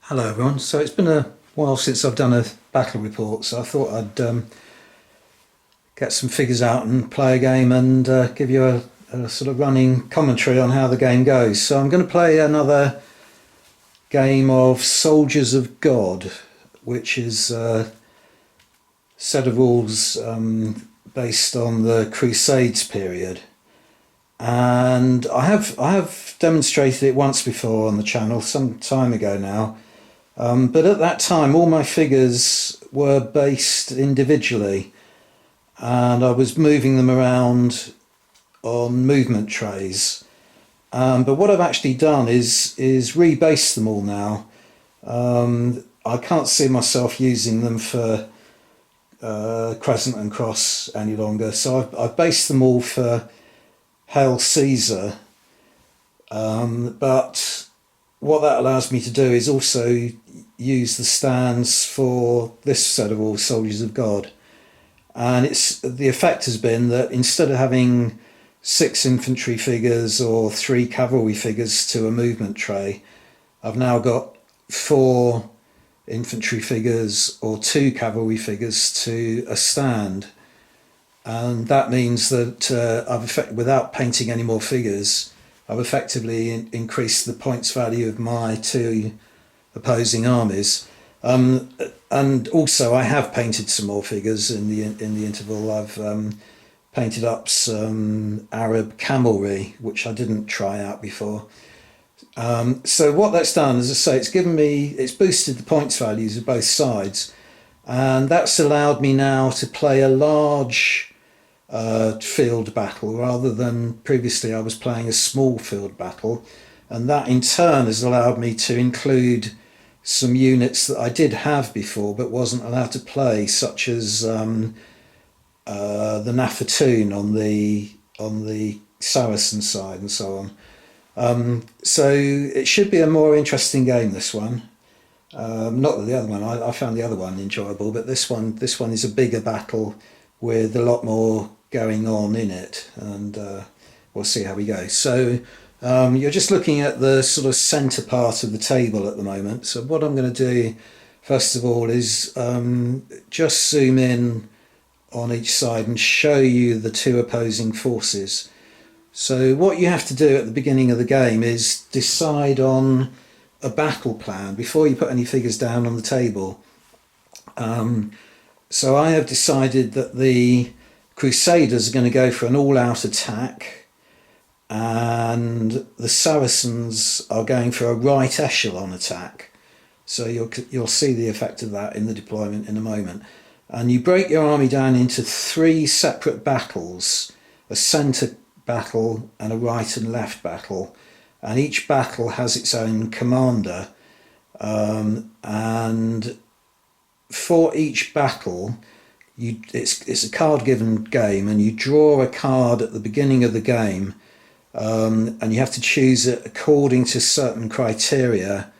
Hello everyone. So it's been a while since I've done a battle report, so I thought I'd get some figures out and play a game and give you a sort of running commentary on how the game goes. So I'm going to play another game of Soldiers of God, which is a set of rules based on the Crusades period. And I have demonstrated it once before on the channel some time ago now. But at that time, all my figures were based individually, and I was moving them around on movement trays. But what I've actually done is rebase them all now. I can't see myself using them for Crescent and Cross any longer, so I've based them all for Hail Caesar. But what that allows me to do is also use the stands for this set of all Soldiers of God. And the effect has been that instead of having 6 infantry figures or 3 cavalry figures to a movement tray, I've now got 4 infantry figures or 2 cavalry figures to a stand. And that means that without painting any more figures, I've effectively increased the points value of my 2 opposing armies, and also I have painted some more figures in the interval. I've painted up some Arab camelry, which I didn't try out before. So what that's done, as I say, it's boosted the points values of both sides, and that's allowed me now to play a large field battle rather than previously I was playing a small field battle, and that in turn has allowed me to include some units that I did have before but wasn't allowed to play, such as the Nafatoon on the Saracen side and so on. So it should be a more interesting game, this one. Not that the other one, I found the other one enjoyable, but this one is a bigger battle with a lot more going on in it, and we'll see how we go. So you're just looking at the sort of centre part of the table at the moment. So what I'm going to do first of all is just zoom in on each side and show you the 2 opposing forces. So what you have to do at the beginning of the game is decide on a battle plan before you put any figures down on the table. So I have decided that the Crusaders are going to go for an all-out attack, and the Saracens are going for a right echelon attack. So you'll see the effect of that in the deployment in a moment. And you break your army down into 3 separate battles: a centre battle and a right and left battle, and each battle has its own commander, and for each battle it's a card given game, and you draw a card at the beginning of the game, and you have to choose it according to certain criteria.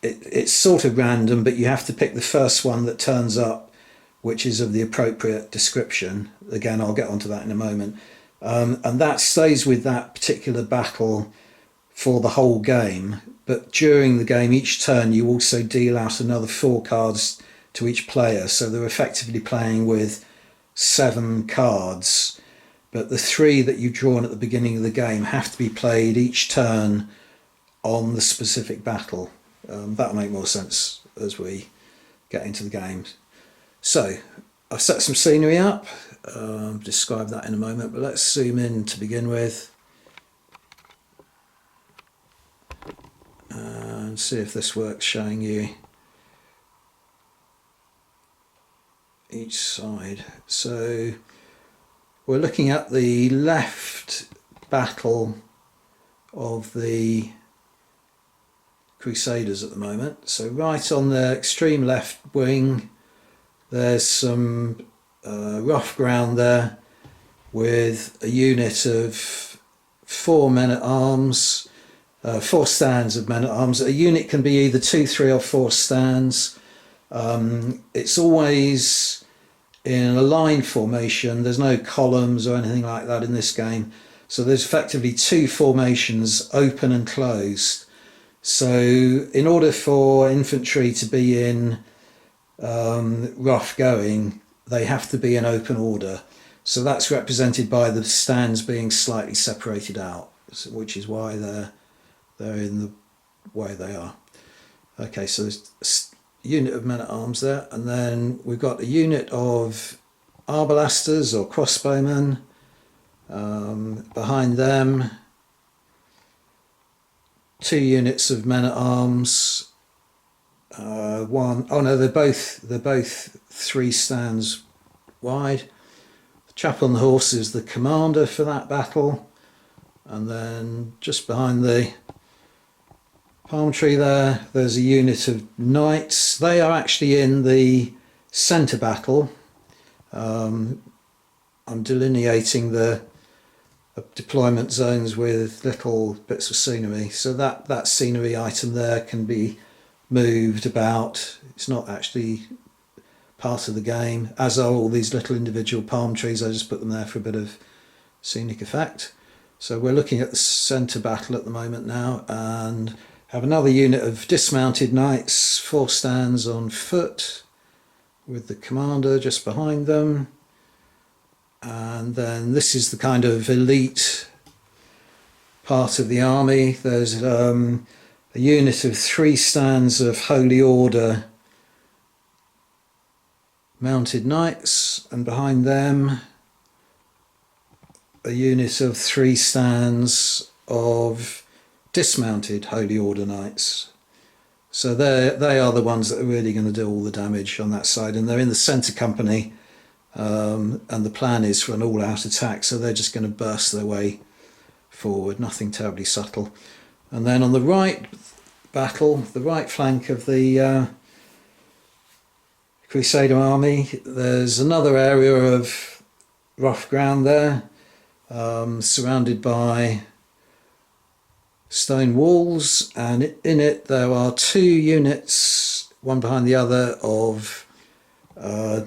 It's sort of random, but you have to pick the first one that turns up, which is of the appropriate description. Again, I'll get onto that in a moment. And that stays with that particular battle for the whole game. But during the game, each turn, you also deal out another 4 cards to each player. So they're effectively playing with 7 cards. But the 3 that you've drawn at the beginning of the game have to be played each turn on the specific battle. That'll make more sense as we get into the games. So I've set some scenery up. Describe that in a moment, but let's zoom in to begin with and see if this works, showing you each side. So we're looking at the left battle of the Crusaders at the moment. So right on the extreme left wing, there's some rough ground there with a unit of 4 men-at-arms, 4 stands of men-at-arms. A unit can be either 2, 3 or 4 stands. It's always in a line formation. There's no columns or anything like that in this game. So there's effectively 2 formations, open and closed. So in order for infantry to be in rough going, they have to be in open order. So that's represented by the stands being slightly separated out, which is why they're in the way they are. Okay, so there's a unit of men-at-arms there, and then we've got a unit of arbalesters or crossbowmen behind them. 2 units of men-at-arms. They're both 3 stands wide. The chap on the horse is the commander for that battle, and then just behind the palm tree there's a unit of knights. They are actually in the centre battle. I'm delineating the deployment zones with little bits of scenery, so that scenery item there can be moved about. It's not actually part of the game, as are all these little individual palm trees. I just put them there for a bit of scenic effect. So we're looking at the centre battle at the moment now, and have another unit of dismounted knights, 4 stands on foot, with the commander just behind them. And then this is the kind of elite part of the army. There's a unit of 3 stands of Holy Order mounted knights, and behind them a unit of 3 stands of dismounted Holy Order knights. So they are the ones that are really going to do all the damage on that side, and they're in the centre company, and the plan is for an all-out attack, so they're just going to burst their way forward, nothing terribly subtle. And then on the right battle, the right flank of the Crusader army, there's another area of rough ground there, surrounded by stone walls, and in it there are 2 units, one behind the other, of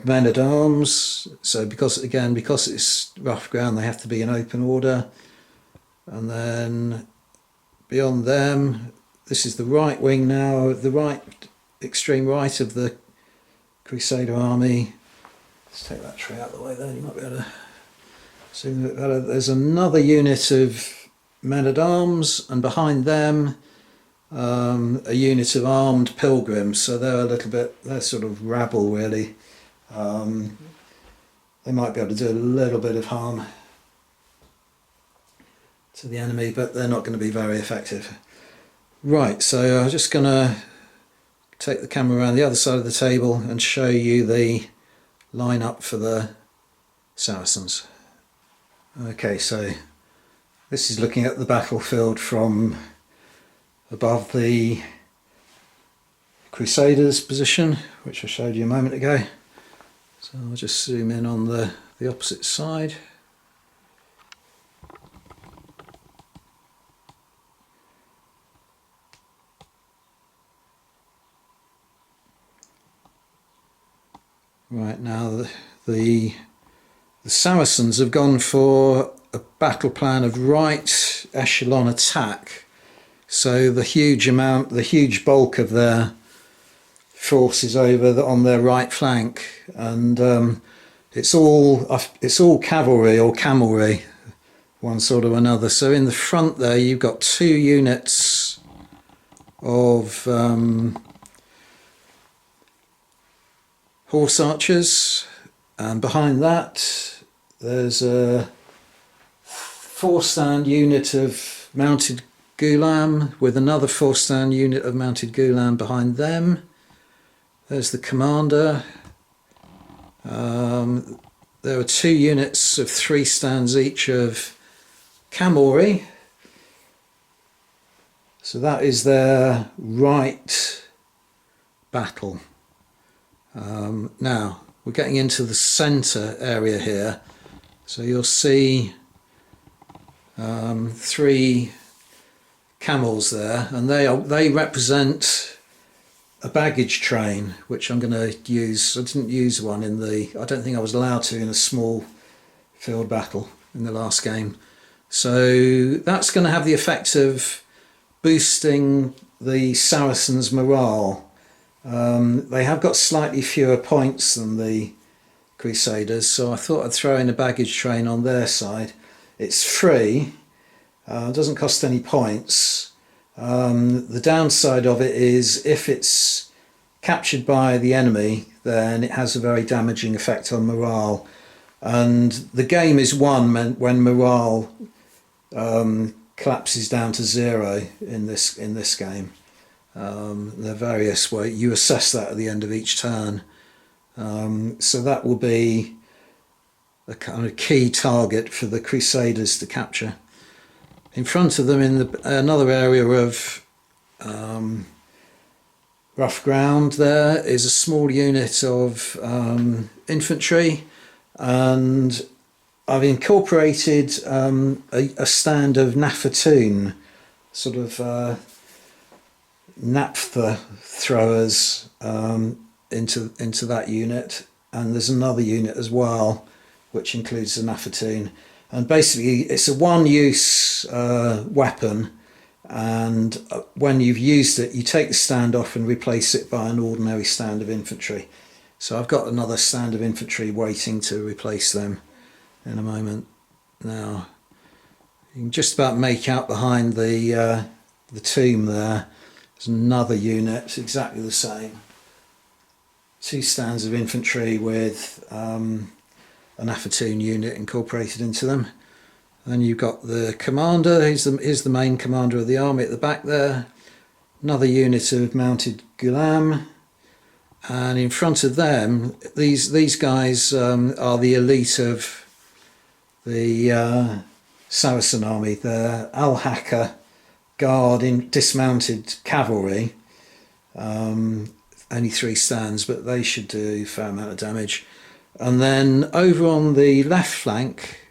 men-at-arms. So because it's rough ground, they have to be in open order. And then beyond them, this is the right wing now, the right, extreme right of the Crusader army. Let's take that tree out of the way there, you might be able to see a bit better. There's another unit of men-at-arms, and behind them a unit of armed pilgrims. So they're sort of rabble really. They might be able to do a little bit of harm to the enemy, but they're not going to be very effective. Right, so I'm just going to take the camera around the other side of the table and show you the line-up for the Saracens. Okay, so this is looking at the battlefield from above the Crusaders position, which I showed you a moment ago. So I'll just zoom in on the opposite side. Right, now the Saracens have gone for a battle plan of right echelon attack. So the huge bulk of their force is over on their right flank, and it's all cavalry or camelry, one sort or another. So in the front there, you've got 2 units of horse archers, and behind that there's a 4-stand unit of mounted Gulam with another 4-stand unit of mounted Gulam behind them. There's the commander. There are 2 units of 3 stands each of cavalry. So that is their right battle. Now we're getting into the centre area here, so you'll see 3 camels there, and they represent a baggage train, which I'm going to use. I didn't use one I don't think I was allowed to in a small field battle in the last game. So that's going to have the effect of boosting the Saracens' morale. They have got slightly fewer points than the Crusaders, so I thought I'd throw in a baggage train on their side. It's free, doesn't cost any points. The downside of it is if it's captured by the enemy, then it has a very damaging effect on morale. And the game is won when morale collapses down to 0 in this game. There are various ways you assess that at the end of each turn. So that will be a kind of key target for the Crusaders to capture. In front of them, in another area of rough ground, there is a small unit of infantry, and I've incorporated a stand of Nafatoon, sort of naphtha throwers into that unit, and there's another unit as well which includes the Nafatoon. And basically it's a one-use weapon, and when you've used it you take the stand off and replace it by an ordinary stand of infantry. So I've got another stand of infantry waiting to replace them in a moment. Now you can just about make out behind the tomb there, there's another unit exactly the same. 2 stands of infantry with an Nafatoon unit incorporated into them. Then you've got the commander, he's the main commander of the army at the back there. Another unit of mounted Ghulam, and in front of them, these guys are the elite of the Saracen army. They're Al-Hakka Guard in dismounted cavalry. Only 3 stands, but they should do a fair amount of damage. And then over on the left flank,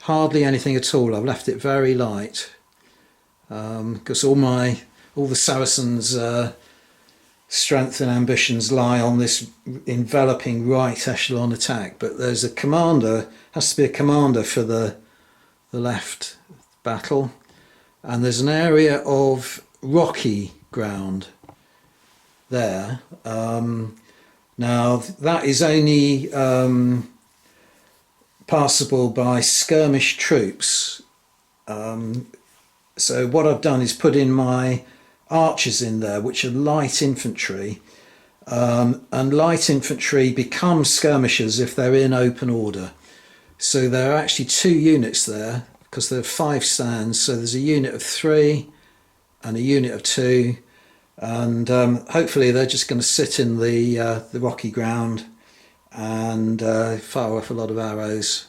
hardly anything at all. I've left it very light because all the Saracens' strength and ambitions lie on this enveloping right echelon attack. But there's a commander, has to be a commander for the left battle, and there's an area of rocky ground there. Now that is only passable by skirmish troops. So what I've done is put in my archers in there, which are light infantry, and light infantry become skirmishers if they're in open order. So there are actually 2 units there because there are 5 stands. So there's a unit of 3 and a unit of 2. And hopefully they're just going to sit in the rocky ground and fire off a lot of arrows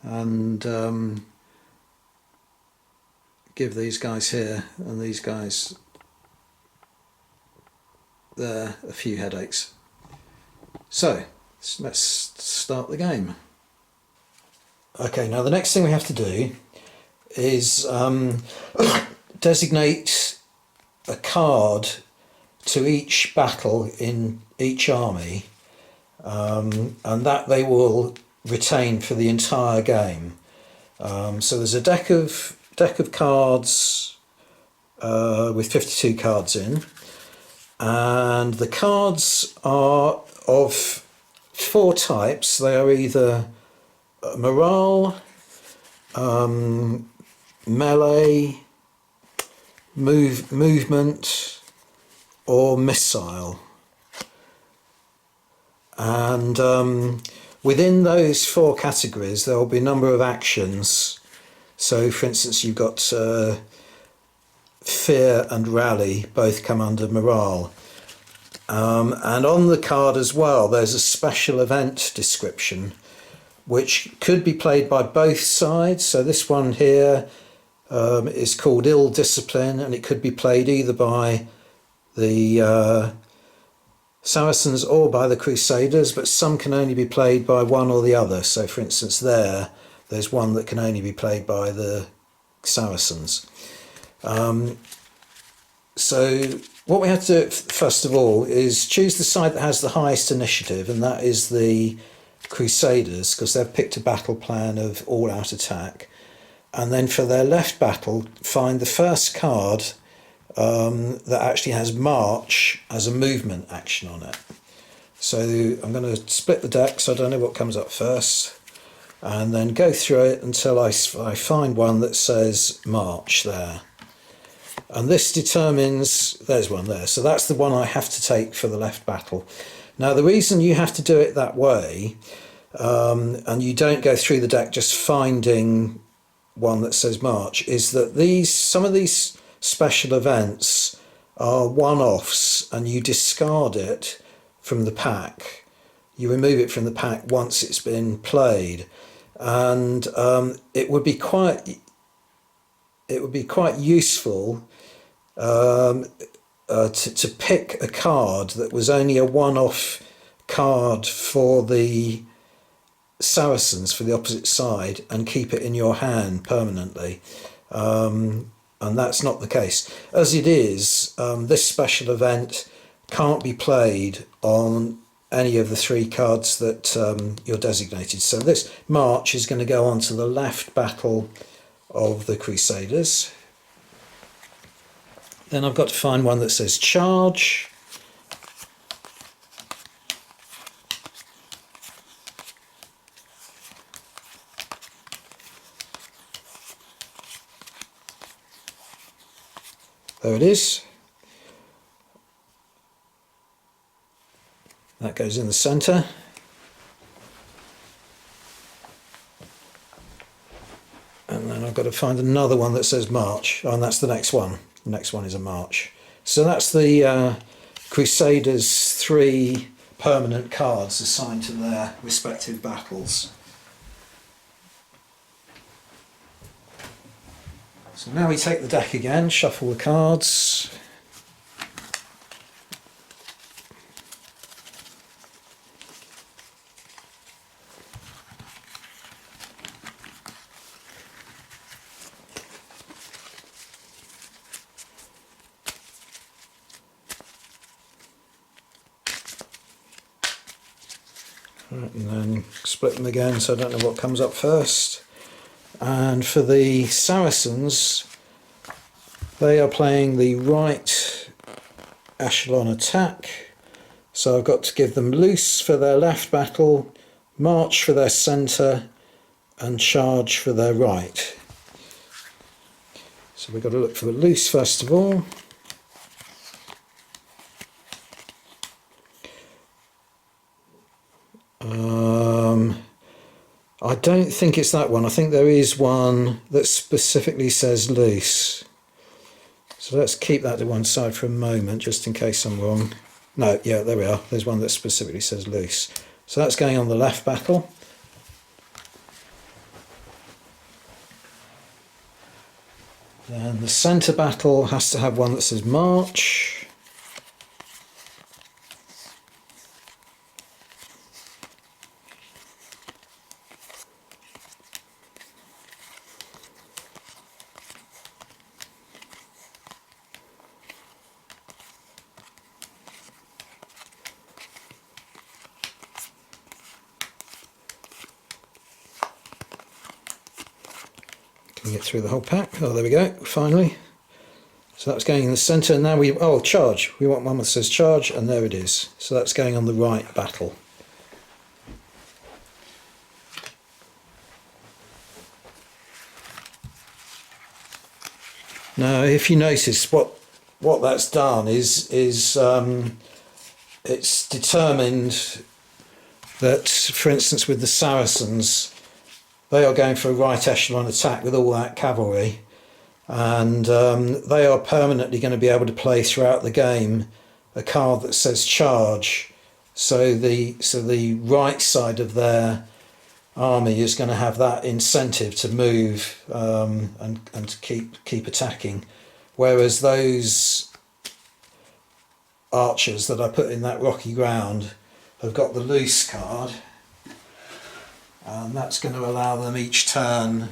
and give these guys here and these guys there a few headaches. So let's start the game. Okay, now the next thing we have to do is designate a card to each battle in each army, and that they will retain for the entire game. So there's a deck of cards with 52 cards in, and the cards are of 4 types. They are either morale, melee, movement, or missile. And within those 4 categories there will be a number of actions. So for instance you've got fear and rally, both come under morale. And on the card as well there's a special event description which could be played by both sides. So this one here is called Ill Discipline, and it could be played either by the Saracens or by the Crusaders, but some can only be played by one or the other. So for instance there's one that can only be played by the Saracens. So what we have to do first of all is choose the side that has the highest initiative, and that is the Crusaders, because they've picked a battle plan of all-out attack. and then for their left battle, find the first card that actually has March as a movement action on it. So I'm going to split the deck so I don't know what comes up first, and then go through it until I find one that says March there. And this determines, there's one there, so that's the one I have to take for the left battle. Now the reason you have to do it that way, and you don't go through the deck just finding one that says March, is that some of these special events are one-offs, and you discard it from the pack. You remove it from the pack once it's been played, and it would be quite useful to pick a card that was only a one-off card for the Saracens, for the opposite side, and keep it in your hand permanently. And that's not the case. As it is, this special event can't be played on any of the three cards that you're designated. So this March is going to go on to the left battle of the Crusaders. Then I've got to find one that says Charge. There it is. That goes in the centre. And then I've got to find another one that says March. Oh, and that's the next one. The next one is a March. So that's the Crusaders' 3 permanent cards assigned to their respective battles. So now we take the deck again, shuffle the cards. Right, and then split them again so I don't know what comes up first. And for the Saracens, they are playing the right echelon attack. So I've got to give them loose for their left battle, march for their centre, and charge for their right. So we've got to look for the loose first of all. I don't think it's that one. I think there is one that specifically says loose. So let's keep that to one side for a moment, just in case I'm wrong. No, yeah, there we are. There's one that specifically says loose. So that's going on the left battle. Then the centre battle has to have one that says march. Can get through the whole pack. Oh, there we go, finally. So that's going in the centre. Now charge. We want one that says charge, and there it is. So that's going on the right battle. Now, if you notice, what that's done is it's determined that, for instance, with the Saracens, they are going for a right echelon attack with all that cavalry, and they are permanently going to be able to play throughout the game a card that says charge. So the right side of their army is going to have that incentive to move and to keep attacking, whereas those archers that I put in that rocky ground have got the loose card. And that's going to allow them each turn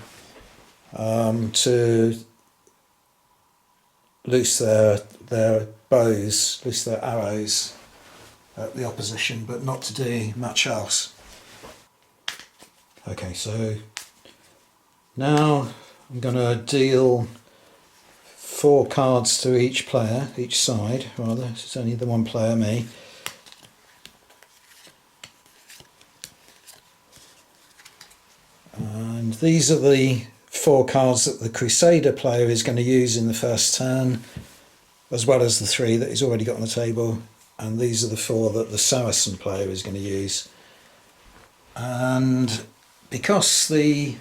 to loose their bows, loose their arrows at the opposition, but not to do much else. Okay, so now I'm going to deal 4 cards to each player, each side rather. It's only the one player, me. And these are the 4 cards that the Crusader player is going to use in the first turn, as well as the 3 that he's already got on the table. And these are the 4 that the Saracen player is going to use. And because the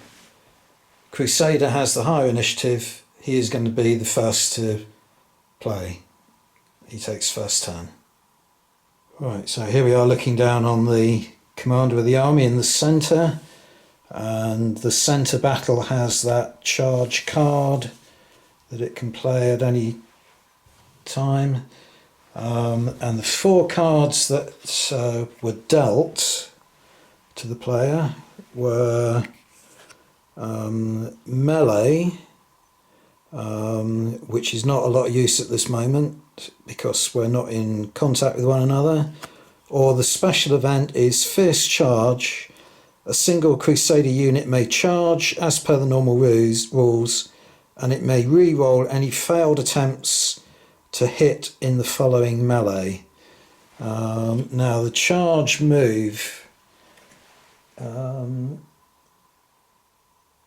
Crusader has the higher initiative, he is going to be the first to play. He takes first turn. Right, so here we are looking down on the commander of the army in the centre, and the centre battle has that charge card that it can play at any time. And the 4 cards that were dealt to the player were melee, which is not a lot of use at this moment because we're not in contact with one another. Or the special event is fierce charge. A single Crusader unit may charge as per the normal rules, and it may re-roll any failed attempts to hit in the following melee. Now the charge move,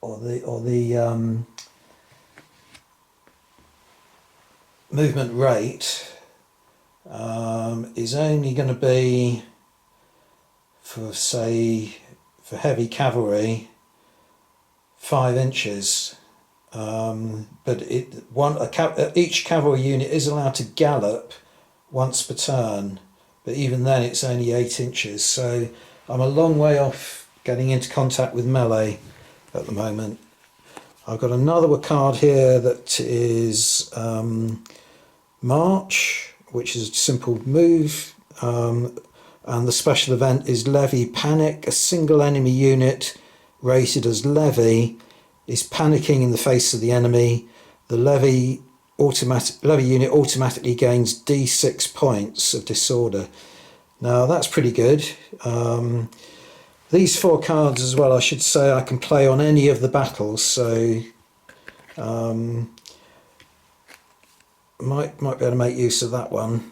or the movement rate is only going to be for, say, for heavy cavalry 5 inches, but each cavalry unit is allowed to gallop once per turn, but even then it's only 8 inches, so I'm a long way off getting into contact with melee at the moment. I've got another card here that is March, which is a simple move, and the special event is Levy Panic. A single enemy unit rated as Levy is panicking in the face of the enemy. The Levy unit automatically gains D6 points of disorder. Now that's pretty good. These 4 cards as well, I should say, I can play on any of the battles, so might be able to make use of that one.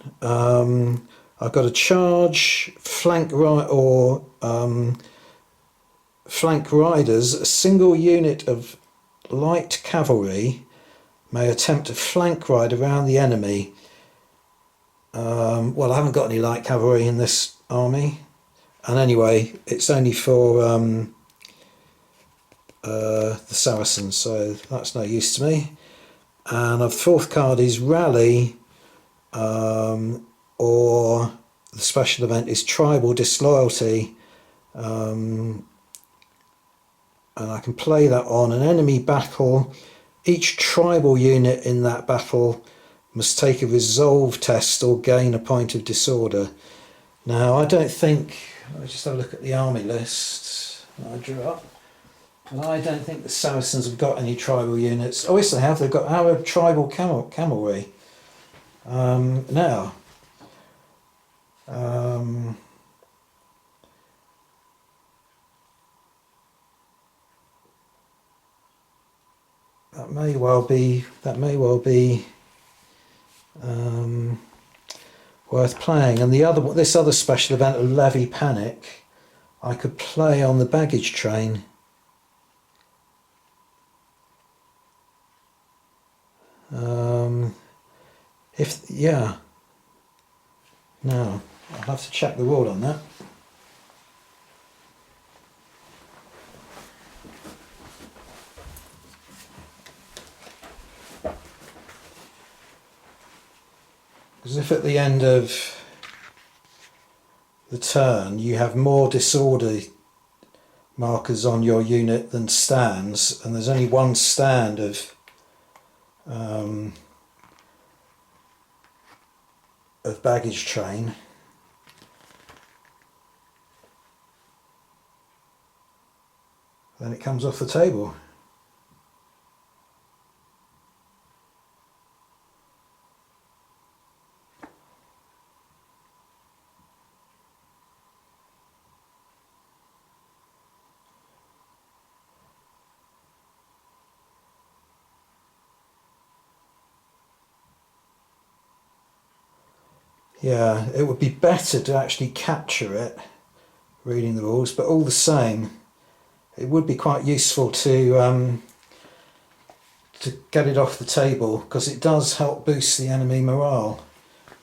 I've got a charge, flank riders. A single unit of light cavalry may attempt to flank ride around the enemy. Well, I haven't got any light cavalry in this army, and anyway, it's only for the Saracens, so that's no use to me. And a 4th card is Rally, or the special event is Tribal Disloyalty, and I can play that on an enemy battle. Each tribal unit in that battle must take a resolve test or gain a point of disorder. Now I don't think, let's just have a look at the army list I drew up. And I don't think the Saracens have got any tribal units. Oh yes they have, they've got Arab tribal cavalry. Now that may well be worth playing. And this other special event of Levy Panic, I could play on the baggage train. No, I'll have to check the rule on that. Because if at the end of the turn you have more disorder markers on your unit than stands, and there's only one stand of baggage train, then it comes off the table. Yeah, it would be better to actually capture it, reading the rules, but all the same, it would be quite useful to get it off the table, because it does help boost the enemy morale,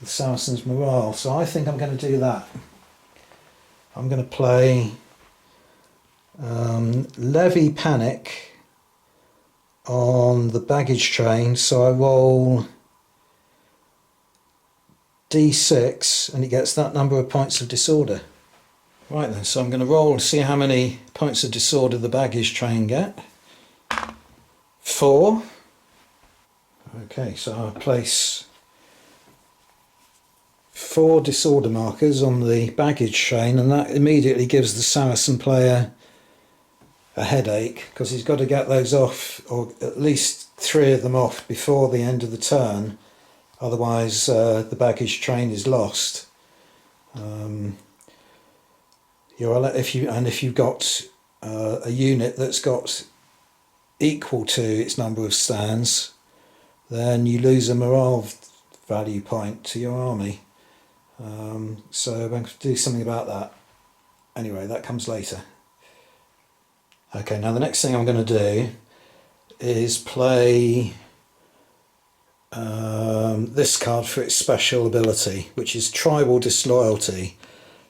the Saracens' morale. So I think I'm going to do that. I'm going to play Levy Panic on the baggage train, so I roll d6 and it gets that number of points of disorder. Right then, so I'm going to roll and see how many points of disorder the baggage train get. 4. Okay, so I'll place 4 disorder markers on the baggage train, and that immediately gives the Saracen player a headache, because he's got to get those off, or at least 3 of them off before the end of the turn, otherwise the baggage train is lost. If you've got a unit that's got equal to its number of stands, then you lose a morale value point to your army. So I'm going to do something about that. Anyway, that comes later. Okay, now the next thing I'm going to do is play this card for its special ability, which is Tribal Disloyalty.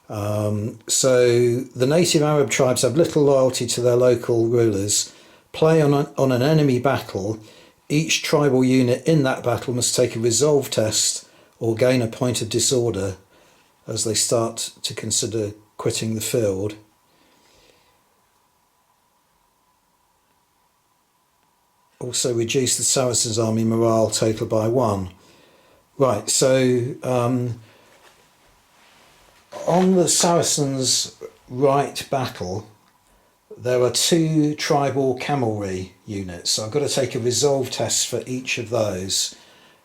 So the native Arab tribes have little loyalty to their local rulers. Play on an enemy battle. Each tribal unit in that battle must take a resolve test or gain a point of disorder as they start to consider quitting the field. Also reduce the Saracens' army morale total by 1. Right, so on the Saracens' right battle, there are 2 tribal cavalry units, so I've got to take a resolve test for each of those,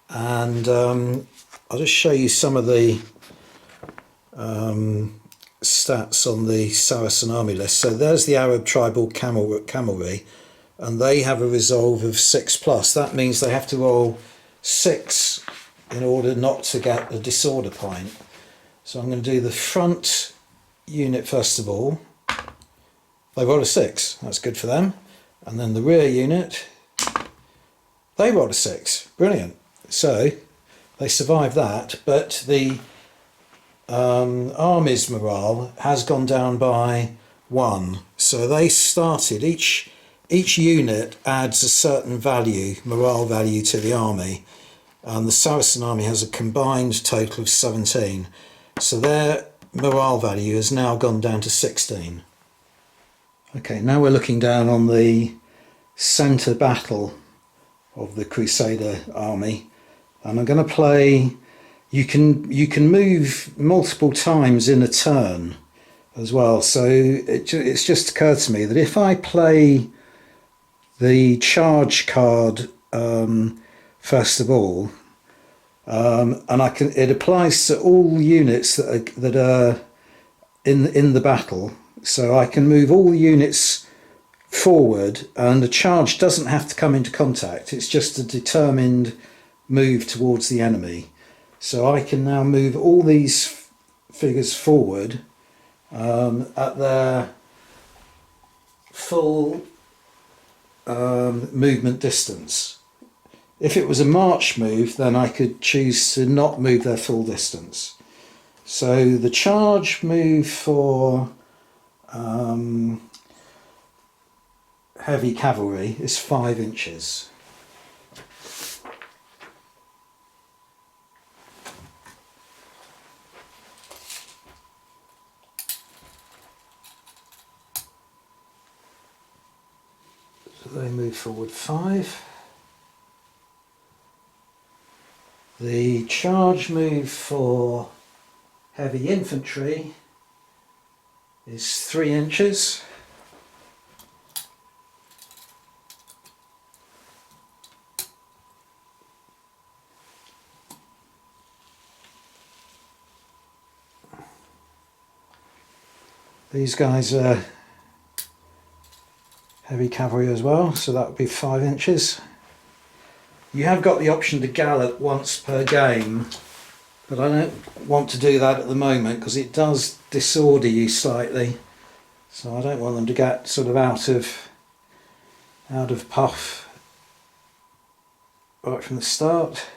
and I'll just show you some of the stats on the Saracen army list. So there's the Arab tribal cavalry, and they have a resolve of 6+. That means they have to roll 6 in order not to get a disorder point. So I'm going to do the front unit first of all. They rolled a 6, that's good for them. And then the rear unit, they rolled a 6, brilliant. So they survived that, but the army's morale has gone down by 1. So they started, each unit adds a certain value, morale value, to the army. And the Saracen army has a combined total of 17. So their morale value has now gone down to 16. Okay, now we're looking down on the centre battle of the Crusader army, and I'm going to play. You can move multiple times in a turn as well. So it's just occurred to me that if I play the charge card first of all, and it applies to all units that are in the battle. So I can move all the units forward, and the charge doesn't have to come into contact. It's just a determined move towards the enemy. So I can now move all these figures forward at their full movement distance. If it was a march move, then I could choose to not move their full distance. So the charge move for heavy cavalry is 5 inches. So they move forward 5. The charge move for heavy infantry is 3 inches. These guys are heavy cavalry as well, so that would be 5 inches. You have got the option to gallop once per game, But I don't want to do that at the moment because it does disorder you slightly. So I don't want them to get sort of out of puff right from the start.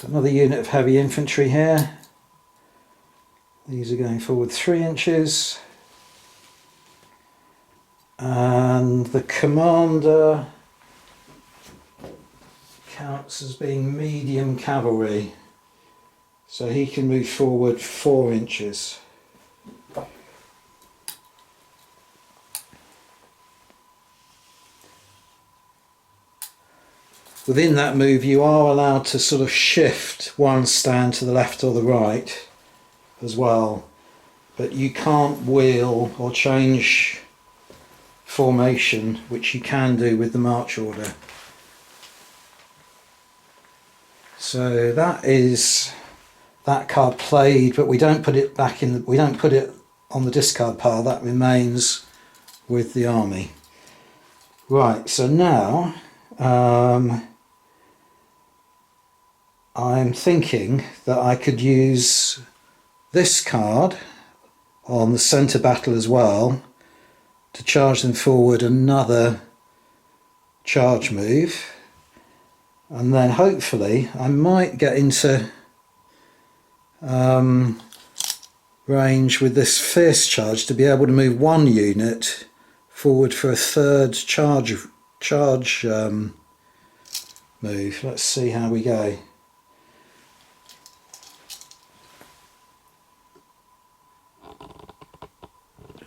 Got another unit of heavy infantry here. These are going forward 3 inches. And the commander counts as being medium cavalry. So he can move forward 4 inches. Within that move you are allowed to sort of shift one stand to the left or the right as well, but you can't wheel or change formation, which you can do with the march order. So that is that card played, but we don't put it back in we don't put it on the discard pile. That remains with the army. Right, so now I'm thinking that I could use this card on the centre battle as well to charge them forward another charge move, and then hopefully I might get into range with this fierce charge to be able to move 1 unit forward for a 3rd charge move. Let's see how we go.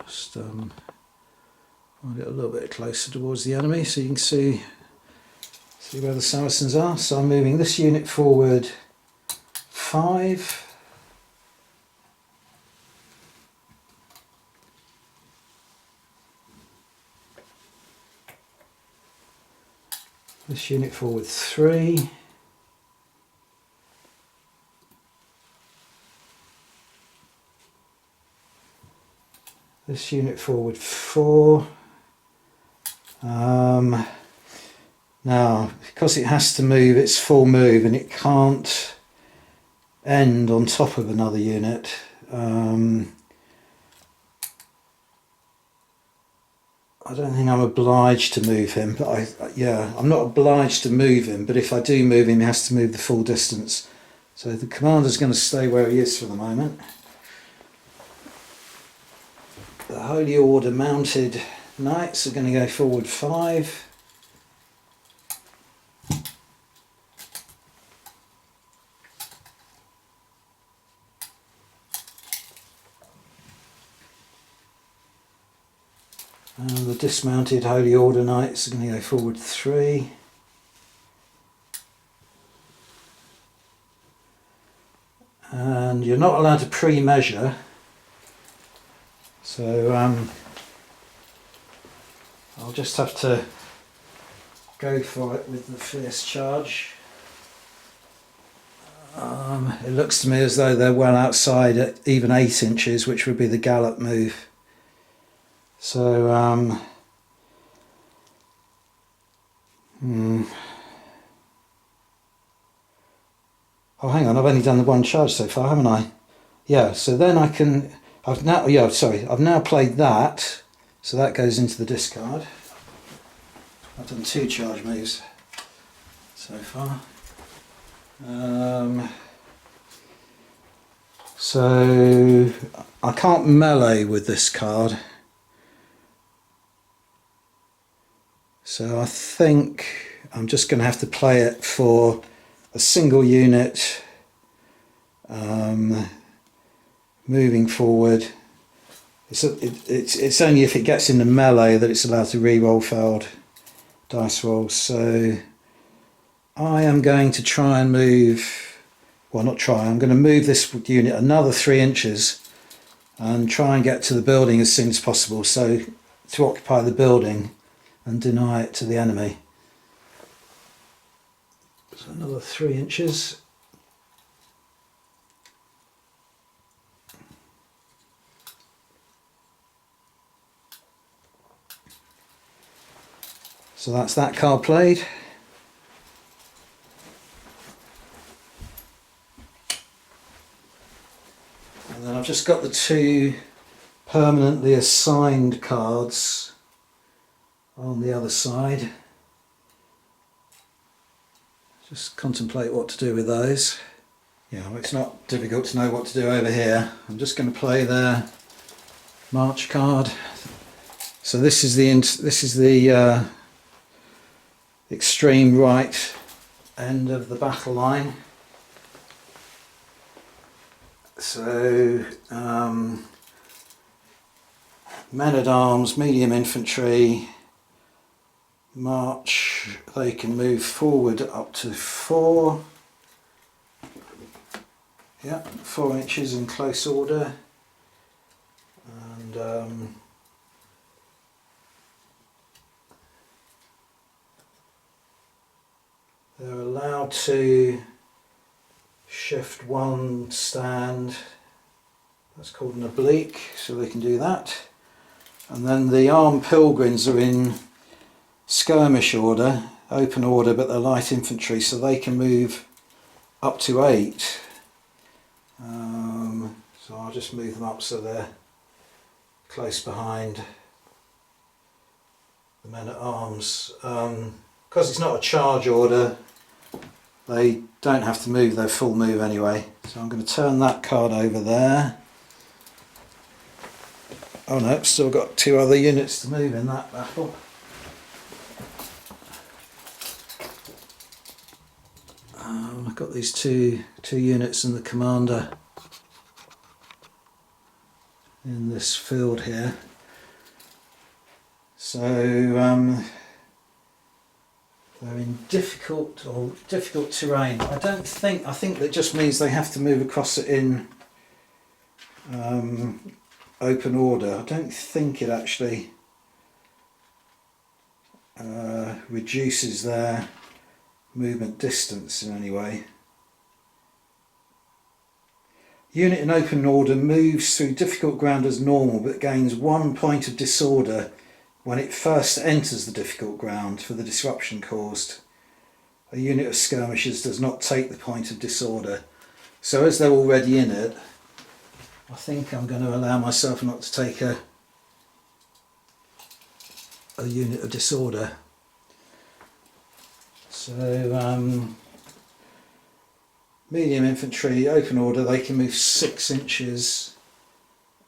Just find it a little bit closer towards the enemy so you can see where the Saracens are. So I'm moving this unit forward 5. This unit forward 3. This unit forward 4. Now, because it has to move its full move and it can't end on top of another unit, I don't think I'm obliged to move him, but I'm not obliged to move him, but if I do move him, he has to move the full distance. So the commander's going to stay where he is for the moment. The Holy Order mounted knights are going to go forward 5. And the dismounted Holy Order Knights are going to go forward 3. And you're not allowed to pre-measure, so I'll just have to go for it with the fierce charge. It looks to me as though they're well outside at even 8 inches, which would be the gallop move. So, oh, hang on, I've only done the 1 charge so far, haven't I? Yeah, so then I can, I've now played that, so that goes into the discard. I've done 2 charge moves so far. So, I can't melee with this card. So I think I'm just going to have to play it for a single unit moving forward. It's only if it gets into melee that it's allowed to re-roll failed dice rolls. So I am going to try and move, well not try, I'm going to move this unit another 3 inches and try and get to the building as soon as possible, so to occupy the building and deny it to the enemy. So another 3 inches. So that's that card played. And then I've just got the 2 permanently assigned cards on the other side. Just contemplate what to do with those. Yeah, well, it's not difficult to know what to do over here. I'm just going to play their march card. So this is the extreme right end of the battle line. So men-at-arms, medium infantry, march, they can move forward up to 4. Yeah, 4 inches in close order. And they're allowed to shift 1 stand. That's called an oblique, so they can do that. And then the armed pilgrims are in skirmish order, open order, but they're light infantry, so they can move up to 8. So I'll just move them up so they're close behind the men-at-arms. Because it's not a charge order, they don't have to move their full move anyway. So I'm going to turn that card over there. Oh no, still got 2 other units to move in that battle. I've got these two units and the commander in this field here. So they're in difficult terrain. I think that just means they have to move across it in open order. I don't think it actually reduces their movement distance in any way. Unit in open order moves through difficult ground as normal, but gains 1 point of disorder when it first enters the difficult ground for the disruption caused. A unit of skirmishers does not take the point of disorder. So as they're already in it, I think I'm going to allow myself not to take a unit of disorder. So medium infantry, open order, they can move 6 inches,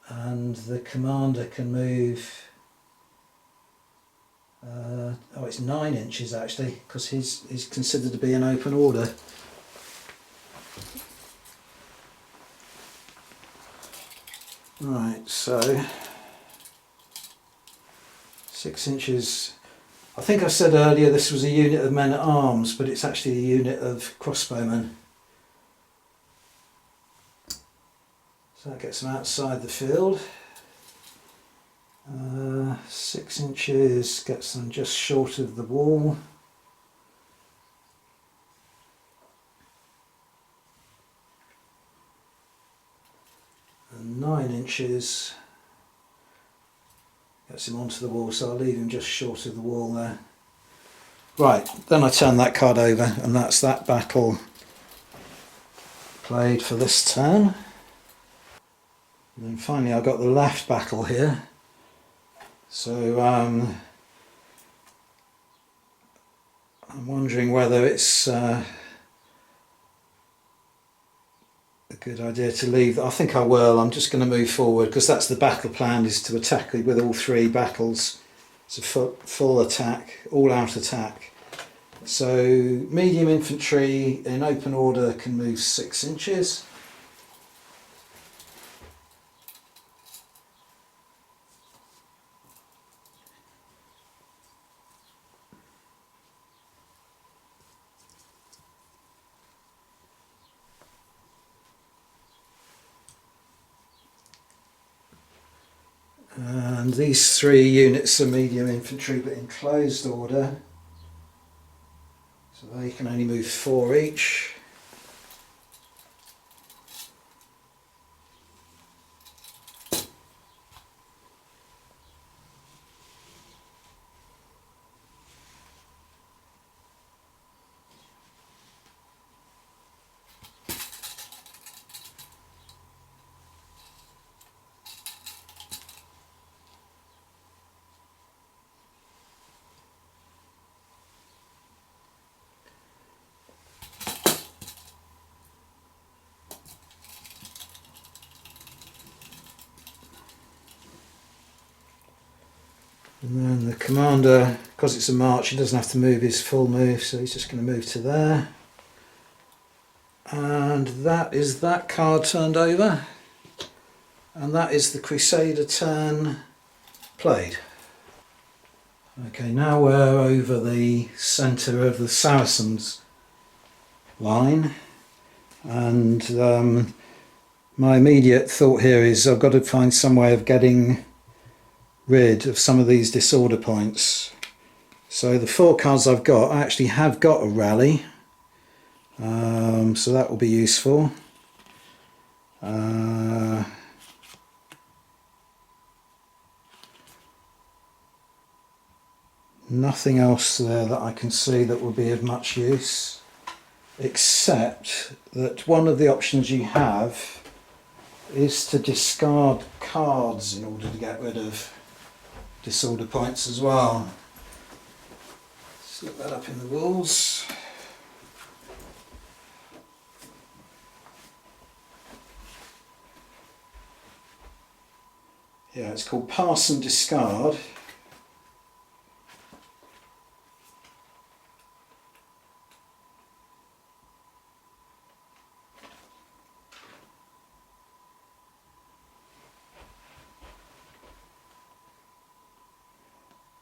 and the commander can move it's 9 inches actually, because he's considered to be an open order. Right, so 6 inches. I think I said earlier this was a unit of men-at-arms, but it's actually a unit of crossbowmen. So that gets them outside the field. 6 inches gets them just short of the wall. And 9 inches gets him onto the wall, so I'll leave him just short of the wall there. Right, then I turn that card over, and that's that battle played for this turn. And then finally I've got the left battle here. So I'm wondering whether it's a good idea to leave. I think I will. I'm just going to move forward because that's the battle plan, is to attack with all 3 battles. It's a full attack, all out attack. So medium infantry in open order can move 6 inches. And these 3 units are medium infantry but in closed order, so they can only move 4 each. And then the commander, because it's a march, he doesn't have to move his full move, so he's just going to move to there. And that is that card turned over. And that is the Crusader turn played. Okay, now we're over the centre of the Saracens line. And my immediate thought here is I've got to find some way of getting rid of some of these disorder points. So the 4 cards I've got, I actually have got a rally, so that will be useful. Nothing else there that I can see that will be of much use, except that one of the options you have is to discard cards in order to get rid of disorder points as well. Let's look that up in the rules. Yeah, it's called Parsing Discard.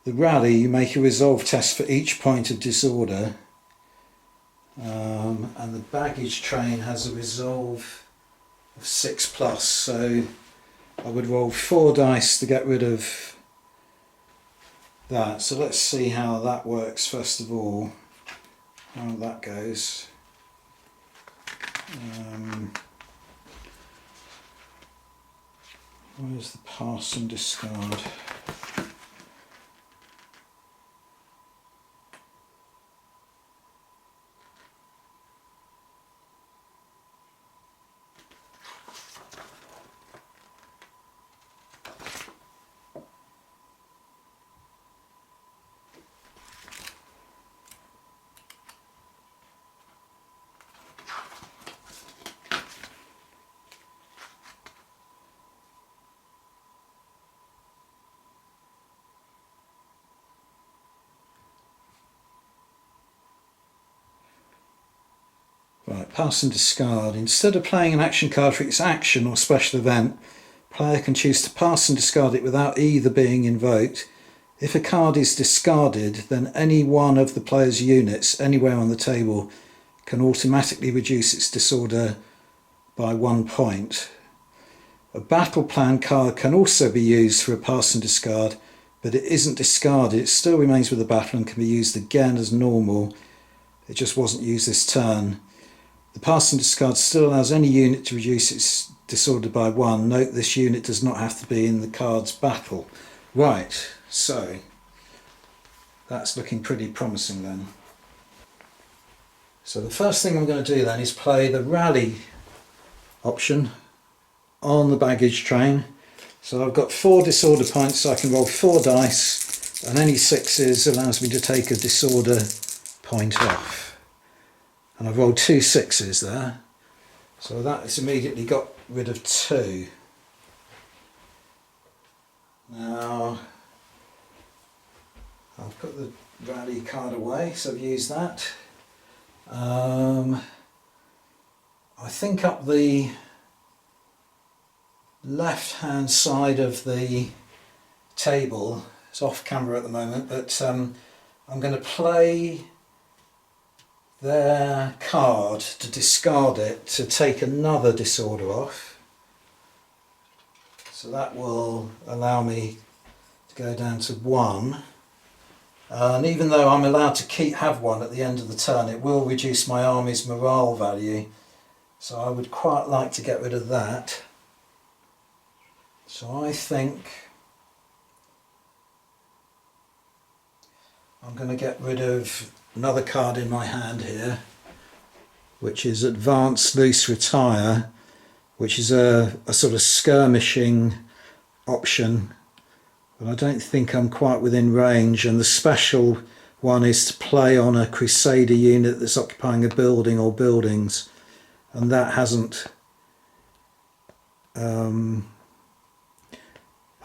The rally, you make a resolve test for each point of disorder, and the baggage train has a resolve of 6+, so I would roll 4 dice to get rid of that. So let's see how that works first of all, how that goes. Where's the pass and discard? Right, pass and discard. Instead of playing an action card for its action or special event, player can choose to pass and discard it without either being invoked. If a card is discarded, then any one of the player's units anywhere on the table can automatically reduce its disorder by 1 point. A battle plan card can also be used for a pass and discard, but it isn't discarded. It still remains with the battle and can be used again as normal. It just wasn't used this turn. The pass and discard still allows any unit to reduce its disorder by 1. Note this unit does not have to be in the card's battle. Right, so that's looking pretty promising then. So the first thing I'm going to do then is play the rally option on the baggage train. So I've got 4 disorder points, so I can roll 4 dice, and any 6s allows me to take a disorder point off. And I've rolled 2 6s there, so that has immediately got rid of 2. Now I'll put the rally card away, so I've used that. I think up the left hand side of the table, it's off camera at the moment, but I'm going to play their card to discard it to take another disorder off. So that will allow me to go down to 1. And even though I'm allowed to have 1 at the end of the turn, it will reduce my army's morale value. So I would quite like to get rid of that. So I think I'm going to get rid of another card in my hand here, which is Advance, Loose, Retire, which is a sort of skirmishing option, but I don't think I'm quite within range. And the special one is to play on a Crusader unit that's occupying a building or buildings, and that hasn't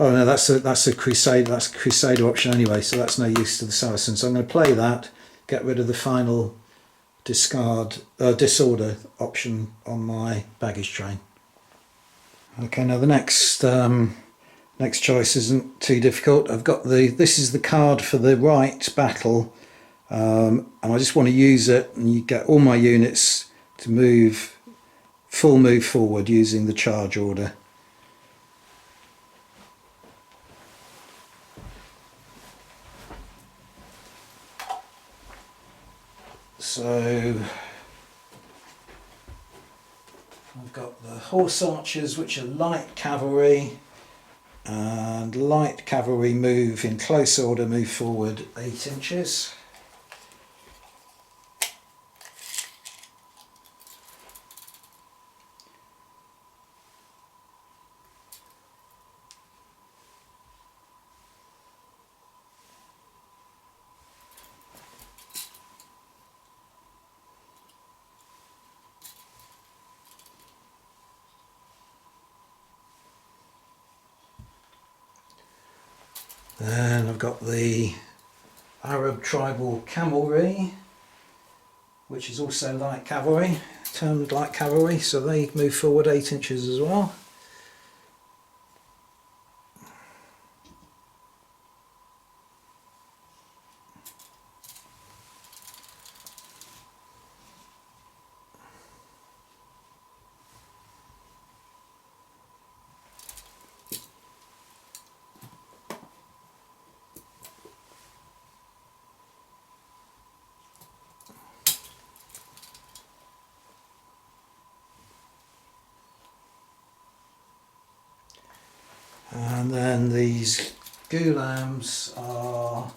Oh no, that's a Crusader. That's a Crusader option anyway, so that's no use to the Saracens. So I'm going to play that, get rid of the final disorder option on my baggage train. Okay, now the next choice isn't too difficult. I've got this is the card for the right battle, and I just want to use it, and you get all my units to full move forward using the charge order. So I've got the horse archers, which are light cavalry, and light cavalry move in close order, move forward 8 inches. Then I've got the Arab tribal cavalry, which is also light cavalry, termed light cavalry, so they move forward 8 inches as well. And then these Ghulams are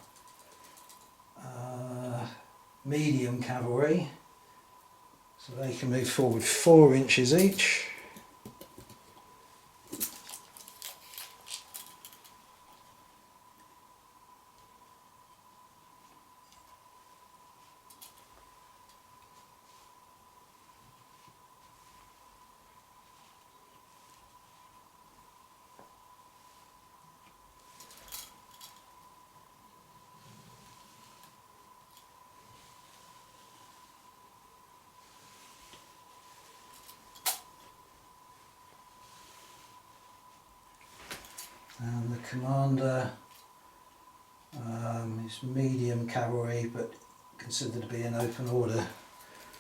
medium cavalry, so they can move forward 4 inches each. And the commander is medium cavalry, but considered to be in open order,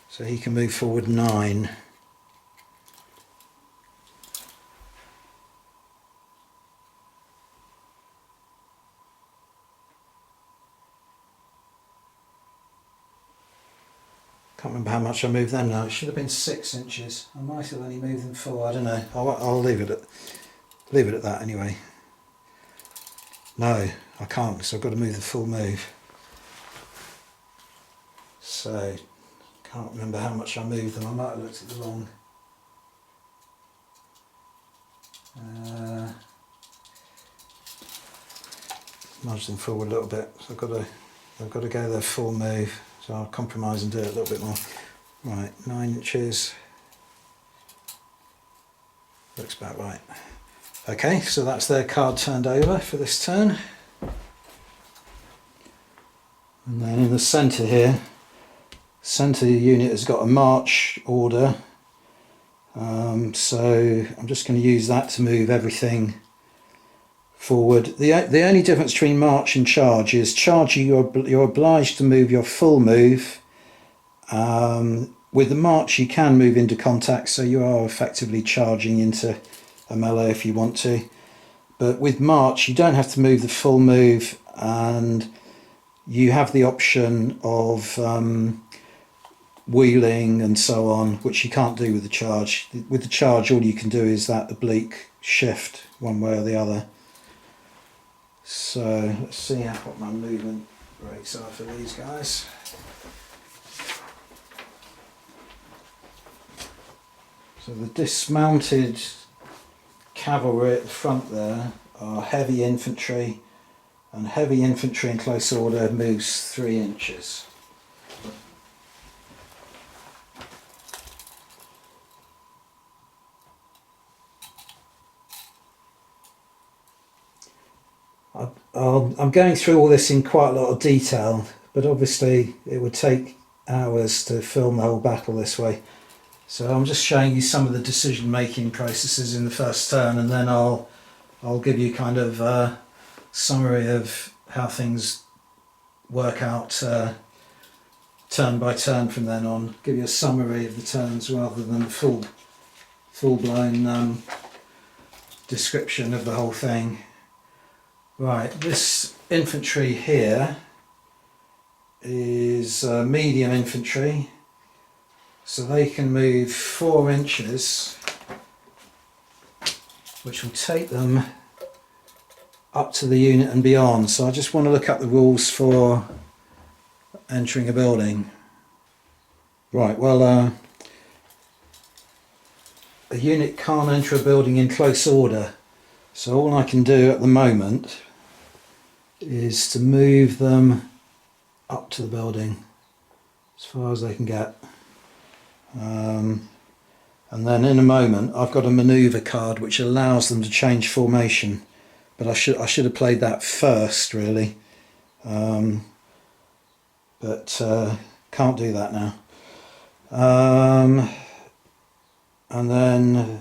so he can move forward 9. Can't remember how much I moved them now. It should have been 6 inches. I might have only moved them 4. I don't know. I'll leave it at that anyway. No, I can't, because I've got to move the full move. So, can't remember how much I moved them. I might have looked at the wrong. Nudge them forward a little bit. So I've got to go their full move. So I'll compromise and do it a little bit more. Right, 9 inches. Looks about right. Okay, so that's their card turned over for this turn. And then in the centre here, centre unit has got a march order. So I'm just going to use that to move everything forward. The only difference between march and charge is charge you're obliged to move your full move. With the march you can move into contact, so you are effectively charging into a melee if you want to, but with march you don't have to move the full move, and you have the option of wheeling and so on, which you can't do with the charge. With the charge all you can do is that oblique shift one way or the other. So let's see what my movement rates are for these guys. So the dismounted cavalry at the front there are heavy infantry, and heavy infantry in close order moves 3 inches. I'm going through all this in quite a lot of detail, but obviously it would take hours to film the whole battle this way. So I'm just showing you some of the decision making processes in the first turn, and then I'll give you kind of a summary of how things work out turn by turn from then on. Give you a summary of the turns rather than a full-blown description of the whole thing. Right, this infantry here is medium infantry, so they can move 4 inches, which will take them up to the unit and beyond. So I just want to look up the rules for entering a building. Right, well, a unit can't enter a building in close order, so all I can do at the moment is to move them up to the building as far as they can get. And then in a moment I've got a manoeuvre card which allows them to change formation, but I should have played that first really, but can't do that now. And then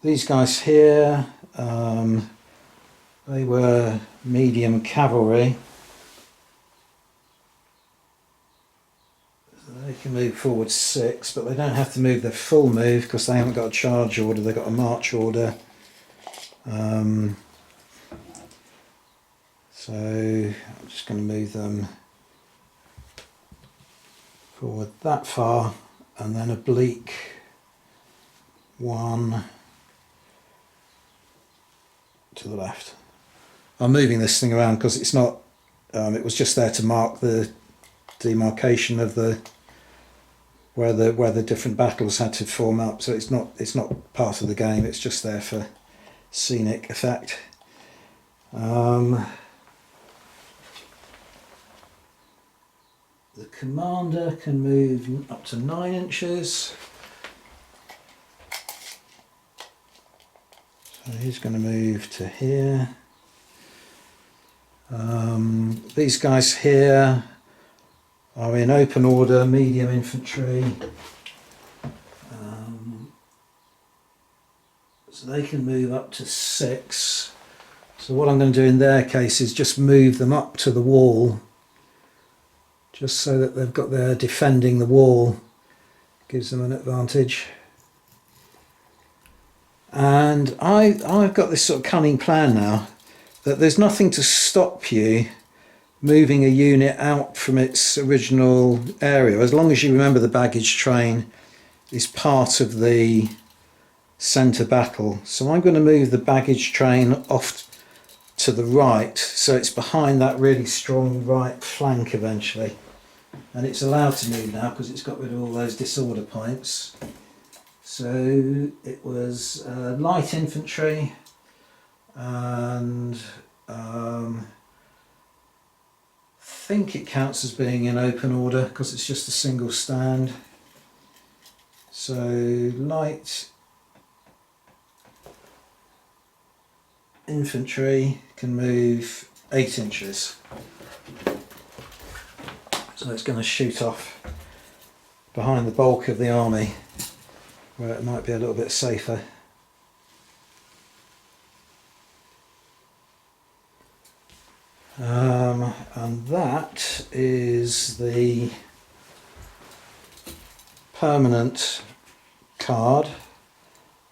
these guys here, they were medium cavalry. They can move forward 6, but they don't have to move their full move because they haven't got a charge order, they've got a march order. So I'm just going to move them forward that far, and then oblique 1 to the left. I'm moving this thing around because it's not, it was just there to mark the demarcation of the where the different battles had to form up, so it's not part of the game, it's just there for scenic effect. The commander can move up to 9 inches. So he's going to move to here. These guys here are in open order, medium infantry. So they can move up to 6. So what I'm going to do in their case is just move them up to the wall, just so that they've got their defending the wall, gives them an advantage. And I've got this sort of cunning plan now, that there's nothing to stop you moving a unit out from its original area, as long as you remember the baggage train is part of the centre battle. So I'm going to move the baggage train off to the right, so it's behind that really strong right flank eventually, and it's allowed to move now because it's got rid of all those disorder points. So it was light infantry, and I think it counts as being in open order because it's just a single stand. So light infantry can move 8 inches. So it's going to shoot off behind the bulk of the army, where it might be a little bit safer. And that is the permanent card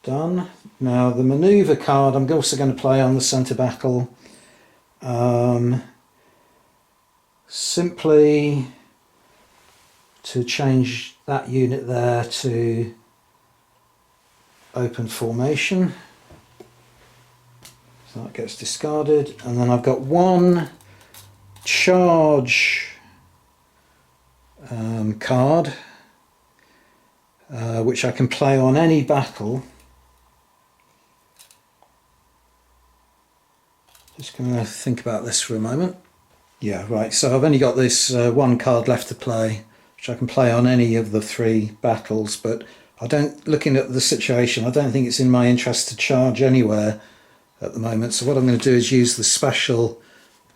done. Now the manoeuvre card I'm also going to play on the centre battle, simply to change that unit there to open formation. So that gets discarded, and then I've got 1 charge card which I can play on any battle. Just going to think about this for a moment. Yeah, right, so I've only got this 1 card left to play, which I can play on any of the 3 battles, but looking at the situation, I don't think it's in my interest to charge anywhere at the moment. So what I'm going to do is use the special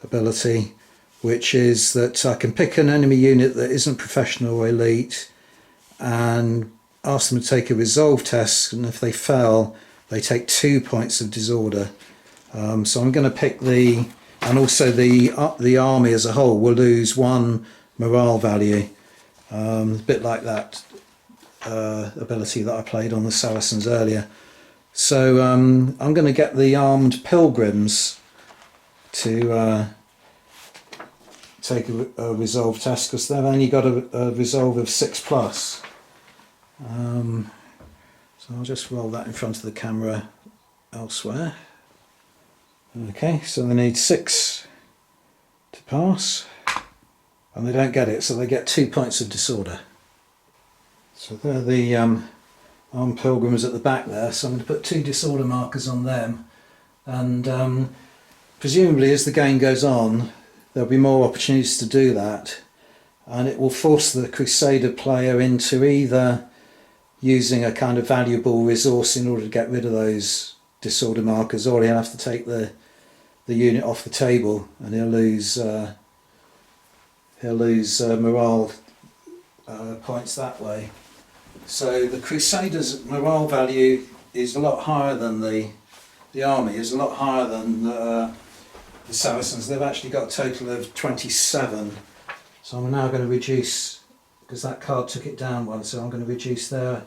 ability, which is that I can pick an enemy unit that isn't professional or elite and ask them to take a resolve test, and if they fail they take 2 points of disorder. So I'm going to pick and also the army as a whole will lose 1 morale value, a bit like that ability that I played on the Saracens earlier. So I'm going to get the armed pilgrims to take a resolve test, because they've only got a resolve of 6+. So I'll just roll that in front of the camera elsewhere. Okay, so they need 6 to pass, and they don't get it, so they get 2 points of disorder. So they're the armed pilgrims at the back there, so I'm going to put 2 disorder markers on them, and presumably as the game goes on there'll be more opportunities to do that, and it will force the Crusader player into either using a kind of valuable resource in order to get rid of those disorder markers, or he'll have to take the unit off the table, and he'll lose morale points that way. So the Crusaders' morale value is a lot higher than the army, is a lot higher than the Saracens. They've actually got a total of 27. So I'm now going to reduce, because that card took it down one, so I'm going to reduce their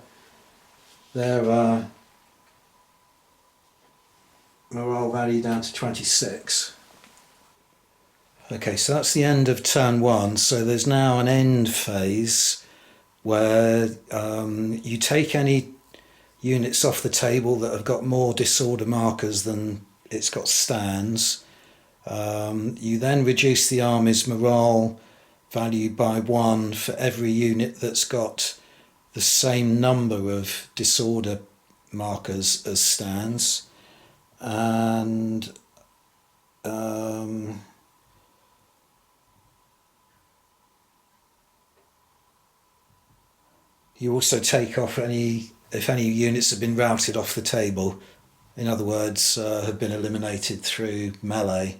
morale value down to 26. Okay, so that's the end of turn 1. So there's now an end phase where you take any units off the table that have got more disorder markers than it's got stands. You then reduce the army's morale value by 1 for every unit that's got the same number of disorder markers as stands, and you also take off if any units have been routed off the table, in other words have been eliminated through melee.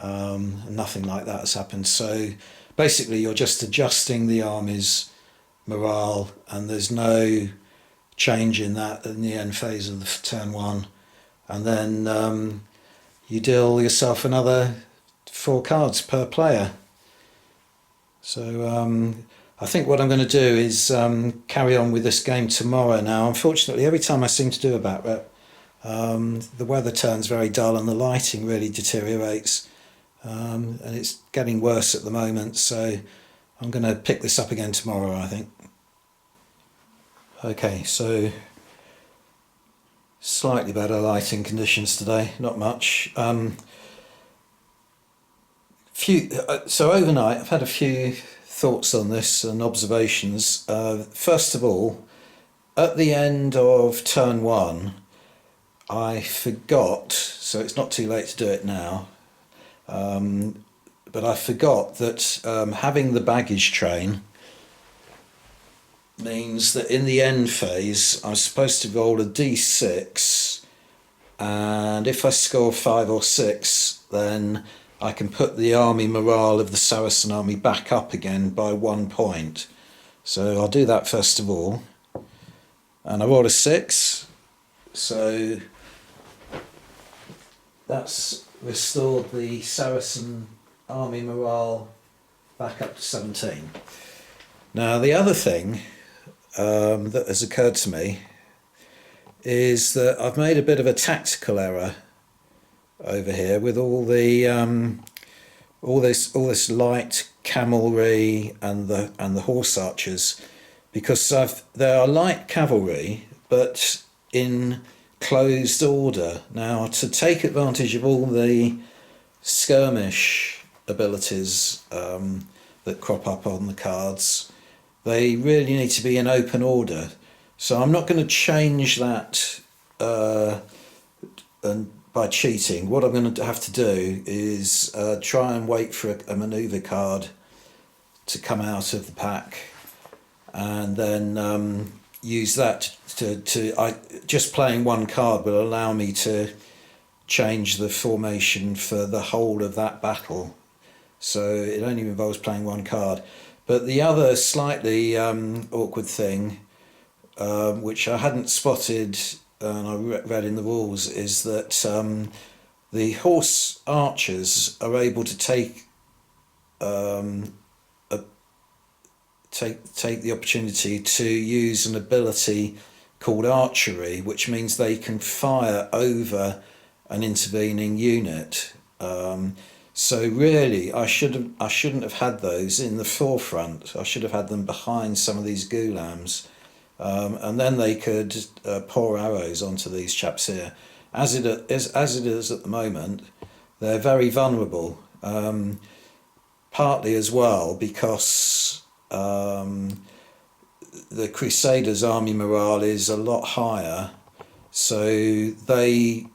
Nothing like that has happened, so basically you're just adjusting the army's morale, and there's no change in that in the end phase of the turn 1, and then you deal yourself another 4 cards per player. So I think what I'm going to do is carry on with this game tomorrow. Now unfortunately every time I seem to do a back rep the weather turns very dull and the lighting really deteriorates, and it's getting worse at the moment, so I'm going to pick this up again tomorrow, I think. Okay, so slightly better lighting conditions today, not much. So overnight I've had a few thoughts on this and observations. First of all, at the end of turn 1 I forgot, so it's not too late to do it now, but I forgot that having the baggage train means that in the end phase I'm supposed to roll a d6, and if I score 5 or 6 then I can put the army morale of the Saracen army back up again by 1 point. So I'll do that first of all, and I roll a 6, so that's restored the Saracen army morale back up to 17. Now the other thing that has occurred to me is that I've made a bit of a tactical error over here with all this light cavalry and the horse archers, because there are light cavalry but in closed order. Now to take advantage of all the skirmish abilities that crop up on the cards, they really need to be in open order. So I'm not going to change that and by cheating. What I'm going to have to do is try and wait for a manoeuvre card to come out of the pack, and then use that to just playing 1 card will allow me to change the formation for the whole of that battle. So it only involves playing one card. But the other slightly awkward thing, which I hadn't spotted and I read in the rules, is that the horse archers are able to take take the opportunity to use an ability called archery, which means they can fire over an intervening unit. So really, I shouldn't have had those in the forefront. I should have had them behind some of these ghulams, and then they could pour arrows onto these chaps here. As it is at the moment, they're very vulnerable. Partly as well because the Crusaders' army morale is a lot higher, so they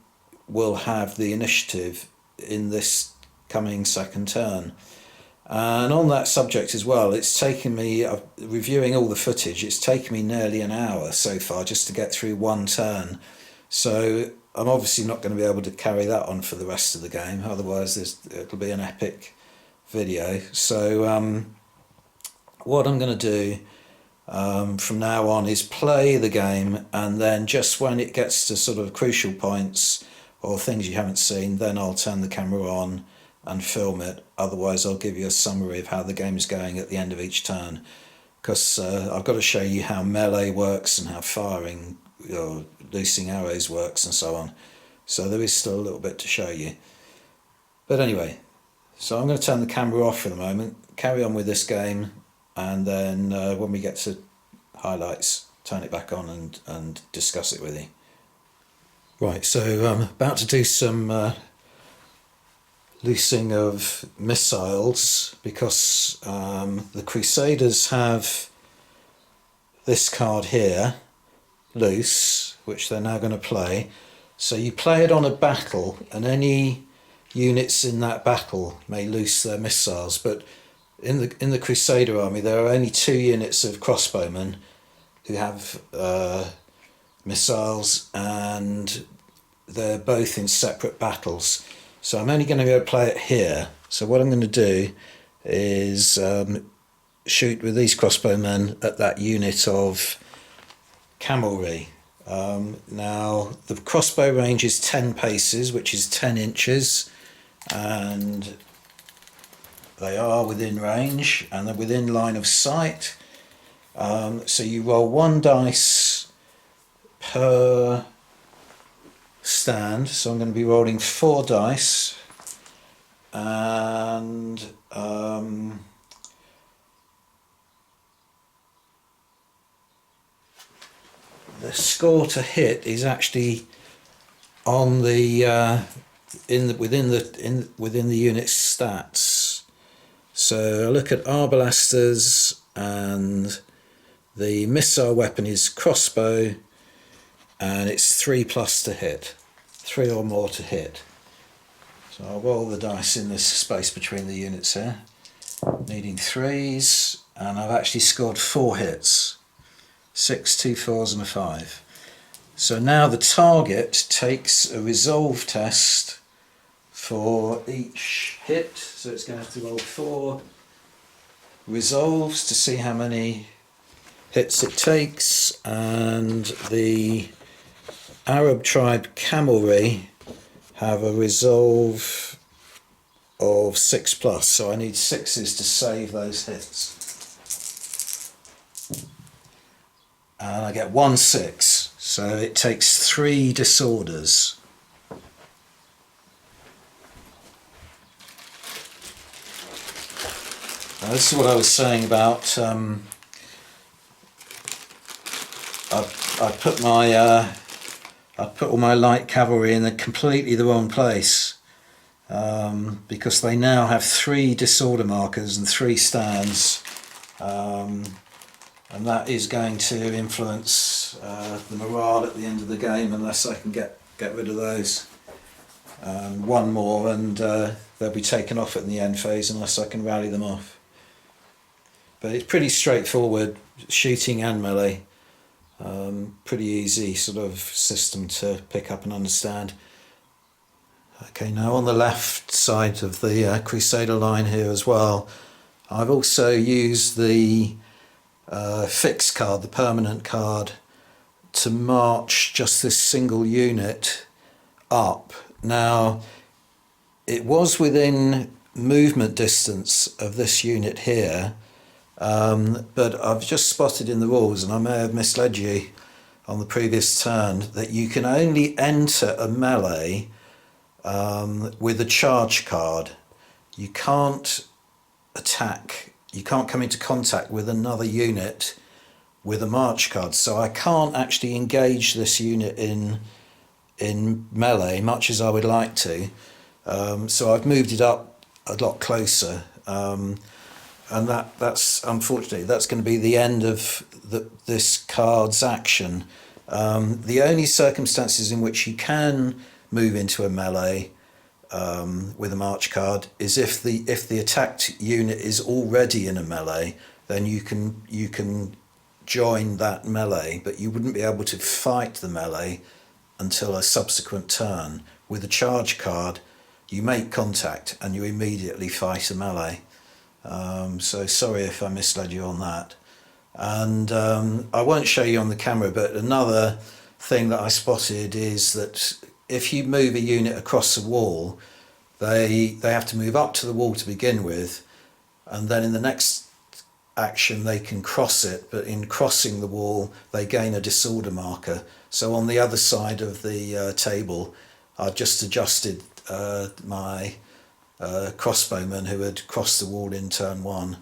will have the initiative in this coming second turn. And on that subject as well, it's taken me, reviewing all the footage, it's taken me nearly an hour so far just to get through one turn. So I'm obviously not going to be able to carry that on for the rest of the game, otherwise it'll be an epic video. So what I'm going to do from now on is play the game, and then just when it gets to sort of crucial points or things you haven't seen, then I'll turn the camera on and film it. Otherwise I'll give you a summary of how the game is going at the end of each turn, because I've got to show you how melee works and how firing or loosing arrows works and so on. So there is still a little bit to show you. But anyway, so I'm going to turn the camera off for the moment, carry on with this game, and then when we get to highlights, turn it back on and discuss it with you. Right, so I'm about to do some loosing of missiles, because the Crusaders have this card here, loose, which they're now going to play. So you play it on a battle, and any units in that battle may loose their missiles. But in the Crusader army, there are only 2 units of crossbowmen who have missiles, and they're both in separate battles. So I'm only going to be able to play it here. So what I'm going to do is shoot with these crossbowmen at that unit of cavalry. Now the crossbow range is 10 paces, which is 10 inches, and they are within range and they're within line of sight. So you roll 1 dice per stand, so I'm going to be rolling 4 dice, and the score to hit is actually on the within the unit's stats. So I look at arbalesters, and the missile weapon is crossbow, and it's 3+ to hit, 3 or more to hit. So I'll roll the dice in this space between the units here, needing 3s, and I've actually scored 4 hits, 6, 2 4s and a 5. So now the target takes a resolve test for each hit, so it's going to have to roll 4 resolves to see how many hits it takes. And the Arab tribe cavalry have a resolve of 6+, so I need 6s to save those hits. And I get 1 6, so it takes 3 disorders. Now this is what I was saying about I put all my light cavalry in completely the wrong place, because they now have 3 disorder markers and 3 stands, and that is going to influence the morale at the end of the game unless I can get rid of those. 1 more and they'll be taken off at the end phase unless I can rally them off. But it's pretty straightforward, shooting and melee. Pretty easy sort of system to pick up and understand. Okay, now on the left side of the Crusader line here as well, I've also used the fixed card, the permanent card, to march just this single unit up. Now, it was within movement distance of this unit here, but I've just spotted in the rules, and I may have misled you on the previous turn, that you can only enter a melee with a charge card. You can't attack, you can't come into contact with another unit with a march card. So I can't actually engage this unit in melee, much as I would like to. So I've moved it up a lot closer, and that's unfortunately that's going to be the end of this card's action. The only circumstances in which you can move into a melee with a march card is if the attacked unit is already in a melee, then you can join that melee, but you wouldn't be able to fight the melee until a subsequent turn. With a charge card, you make contact and you immediately fight a melee. So sorry if I misled you on that. And I won't show you on the camera, but another thing that I spotted is that if you move a unit across the wall, they have to move up to the wall to begin with, and then in the next action they can cross it, but in crossing the wall they gain a disorder marker. So on the other side of the table, I've just adjusted my crossbowmen who had crossed the wall in turn one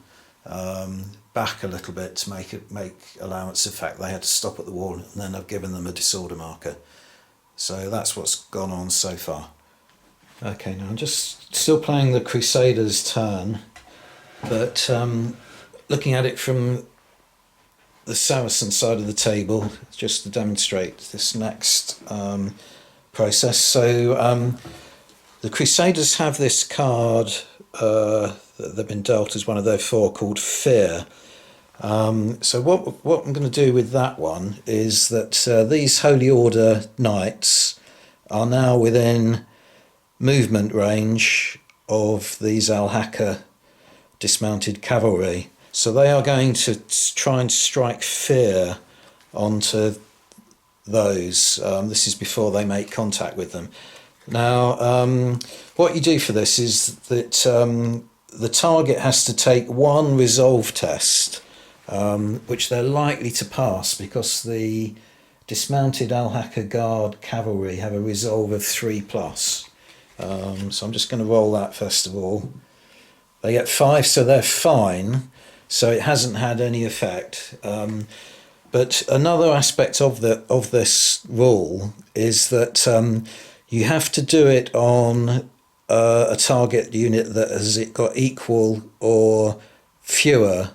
back a little bit to make allowance of the fact they had to stop at the wall, and then I've given them a disorder marker. So that's what's gone on so far. Okay, now I'm just still playing the Crusaders turn, but looking at it from the Saracen side of the table, just to demonstrate this next process. So the Crusaders have this card that they've been dealt as one of their four, called Fear. So what I'm going to do with that one is that these Holy Order Knights are now within movement range of these Al-Hakka dismounted cavalry. So they are going to try and strike fear onto those. This is before they make contact with them. Now, what you do for this is that the target has to take one resolve test, which they're likely to pass because the dismounted Al-Hakka Guard cavalry have a resolve of 3+. So I'm just going to roll that first of all. They get 5, so they're fine. So it hasn't had any effect. But another aspect of this rule is that you have to do it on a target unit that has got equal or fewer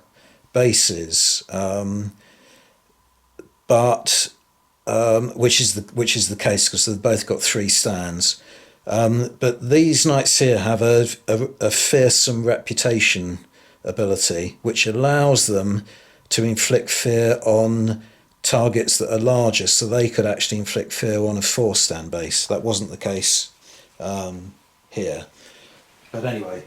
bases, but which is the case because they've both got 3 stands. But these knights here have a fearsome reputation ability, which allows them to inflict fear on targets that are larger, so they could actually inflict fear on a 4-stand base. That wasn't the case here. But anyway,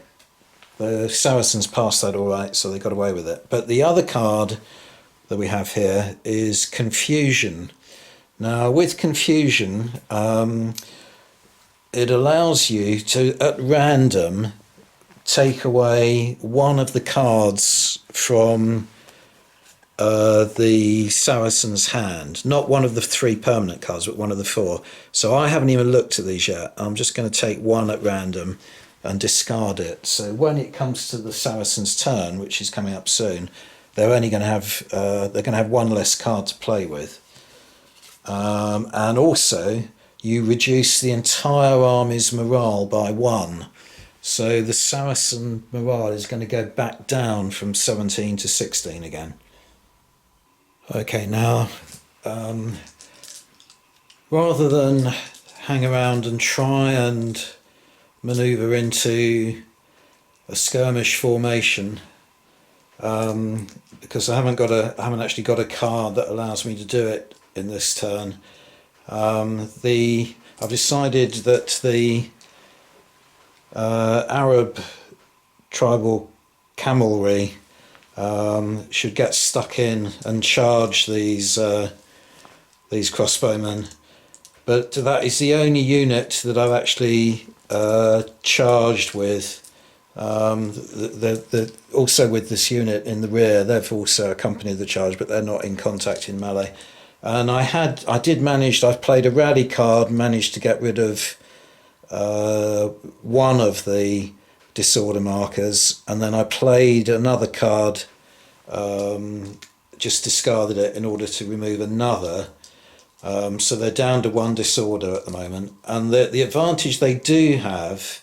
the Saracens passed that all right, so they got away with it. But the other card that we have here is Confusion. Now, with Confusion, it allows you to, at random, take away one of the cards from the Saracen's hand. Not one of the 3 permanent cards, but one of the 4. So I haven't even looked at these yet. I'm just going to take one at random and discard it. So when it comes to the Saracen's turn, which is coming up soon, they're only going to have one less card to play with. And also, you reduce the entire army's morale by 1. So the Saracen morale is going to go back down from 17 to 16 again. Okay, now, rather than hang around and try and manoeuvre into a skirmish formation, because I haven't actually got a card that allows me to do it in this turn, I've decided that the Arab tribal cavalry should get stuck in and charge these crossbowmen. But that is the only unit that I've actually charged with. Also with this unit in the rear, they've also accompanied the charge, but they're not in contact in melee. And I've played a rally card, managed to get rid of one of the disorder markers, and then I played another card, just discarded it in order to remove another. So they're down to one disorder at the moment. And the advantage they do have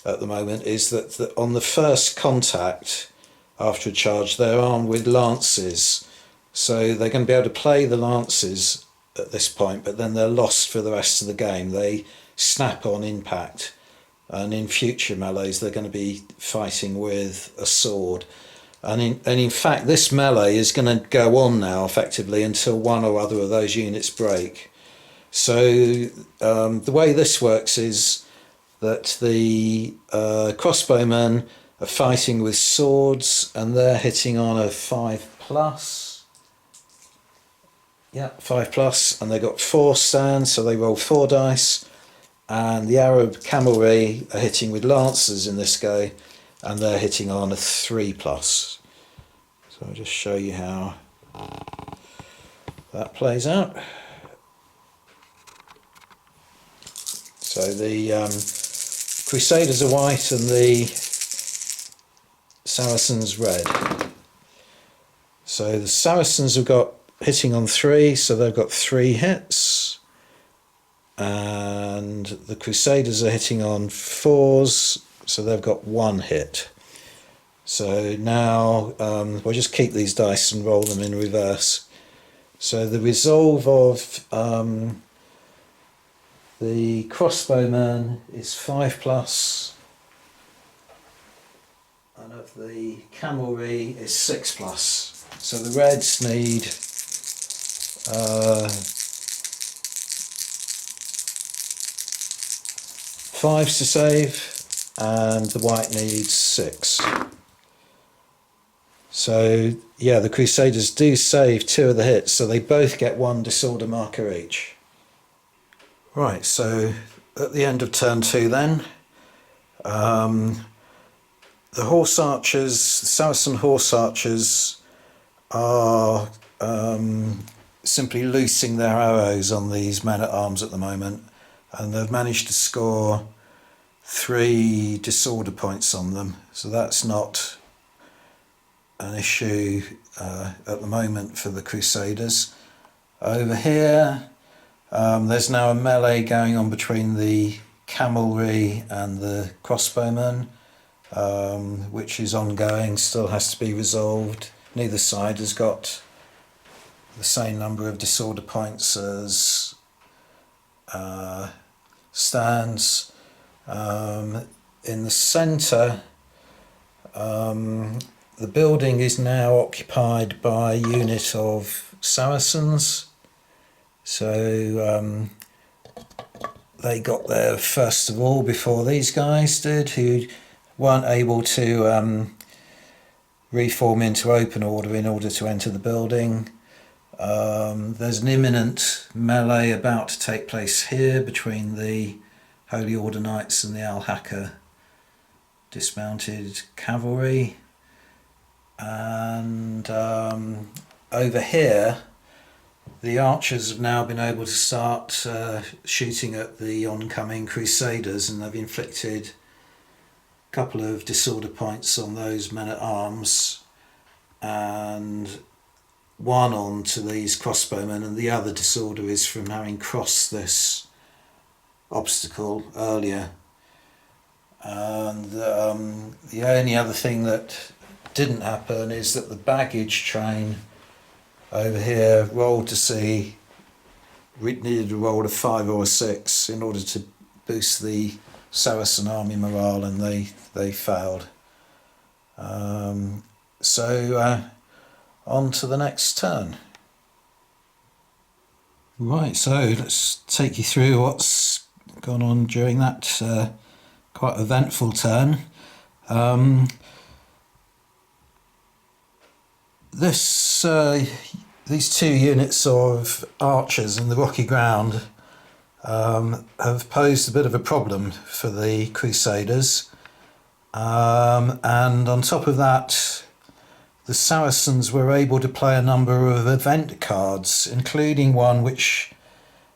at the moment is that on the first contact after a charge, they're armed with lances. So they're going to be able to play the lances at this point, but then they're lost for the rest of the game. They snap on impact, and in future melees they're going to be fighting with a sword. And in fact, this melee is going to go on now effectively until one or other of those units break. So the way this works is that the crossbowmen are fighting with swords, and they're hitting on a 5+. Yeah, 5+, and they've got 4 stands, so they roll 4 dice. And the Arab cavalry are hitting with lancers in this go, and they're hitting on a 3+. So I'll just show you how that plays out. So the Crusaders are white and the Saracens red. So the Saracens have got hitting on 3, so they've got 3 hits. And the Crusaders are hitting on 4s, so they've got 1 hit. So now we'll just keep these dice and roll them in reverse. So the resolve of the crossbowman is 5+, and of the cavalry is 6+. So the reds need 5s to save, and the white needs 6. So yeah, the Crusaders do save 2 of the hits, so they both get 1 disorder marker each. Right, so at the end of turn 2 then, the horse archers, the Saracen horse archers, are simply loosing their arrows on these men-at-arms at the moment, and they've managed to score 3 disorder points on them, so that's not an issue at the moment for the Crusaders. Over here, there's now a melee going on between the cavalry and the crossbowmen, which is ongoing, still has to be resolved. Neither side has got the same number of disorder points as stands. In the centre, the building is now occupied by a unit of Saracens. So they got there first of all before these guys did, who weren't able to reform into open order in order to enter the building. There's an imminent melee about to take place here between the Holy Order Knights and the Al-Hakka dismounted cavalry. And over here, the archers have now been able to start shooting at the oncoming Crusaders, and they've inflicted a couple of disorder points on those men-at-arms and 1 on to these crossbowmen, and the other disorder is from having crossed this obstacle earlier. And the only other thing that didn't happen is that the baggage train over here rolled to see, needed a roll of 5 or 6 in order to boost the Saracen army morale, and they failed. So on to the next turn. Right, so let's take you through what's gone on during that quite eventful turn. These two units of archers in the rocky ground have posed a bit of a problem for the Crusaders. And on top of that, the Saracens were able to play a number of event cards, including one which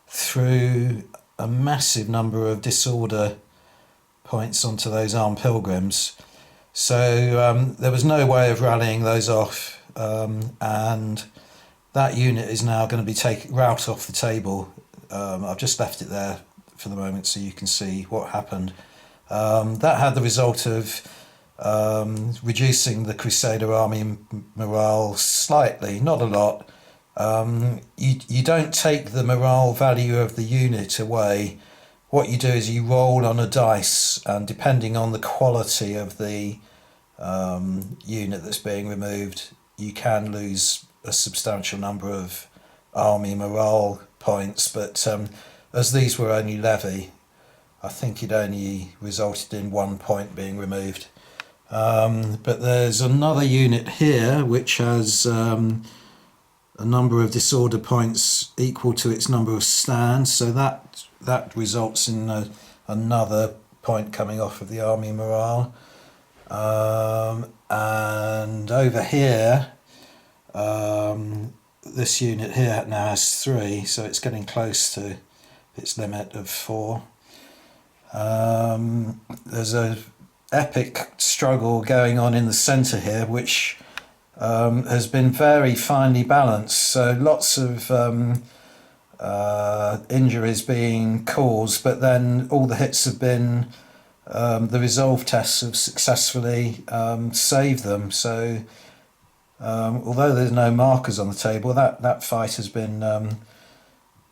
threw a massive number of disorder points onto those armed pilgrims. So there was no way of rallying those off, and that unit is now going to be rout off the table. I've just left it there for the moment so you can see what happened. That had the result of reducing the Crusader army morale slightly, not a lot. You don't take the morale value of the unit away. What you do is you roll on a dice, and depending on the quality of the unit that's being removed, you can lose a substantial number of army morale points. But as these were only levy, I think it only resulted in 1 point being removed. But there's another unit here which has a number of disorder points equal to its number of stands, so that results in another point coming off of the army morale. And over here, this unit here now has 3, so it's getting close to its limit of 4. There's a epic struggle going on in the centre here, which has been very finely balanced. So lots of injuries being caused, but then all the hits have been the resolve tests have successfully saved them. So although there's no markers on the table, that fight has been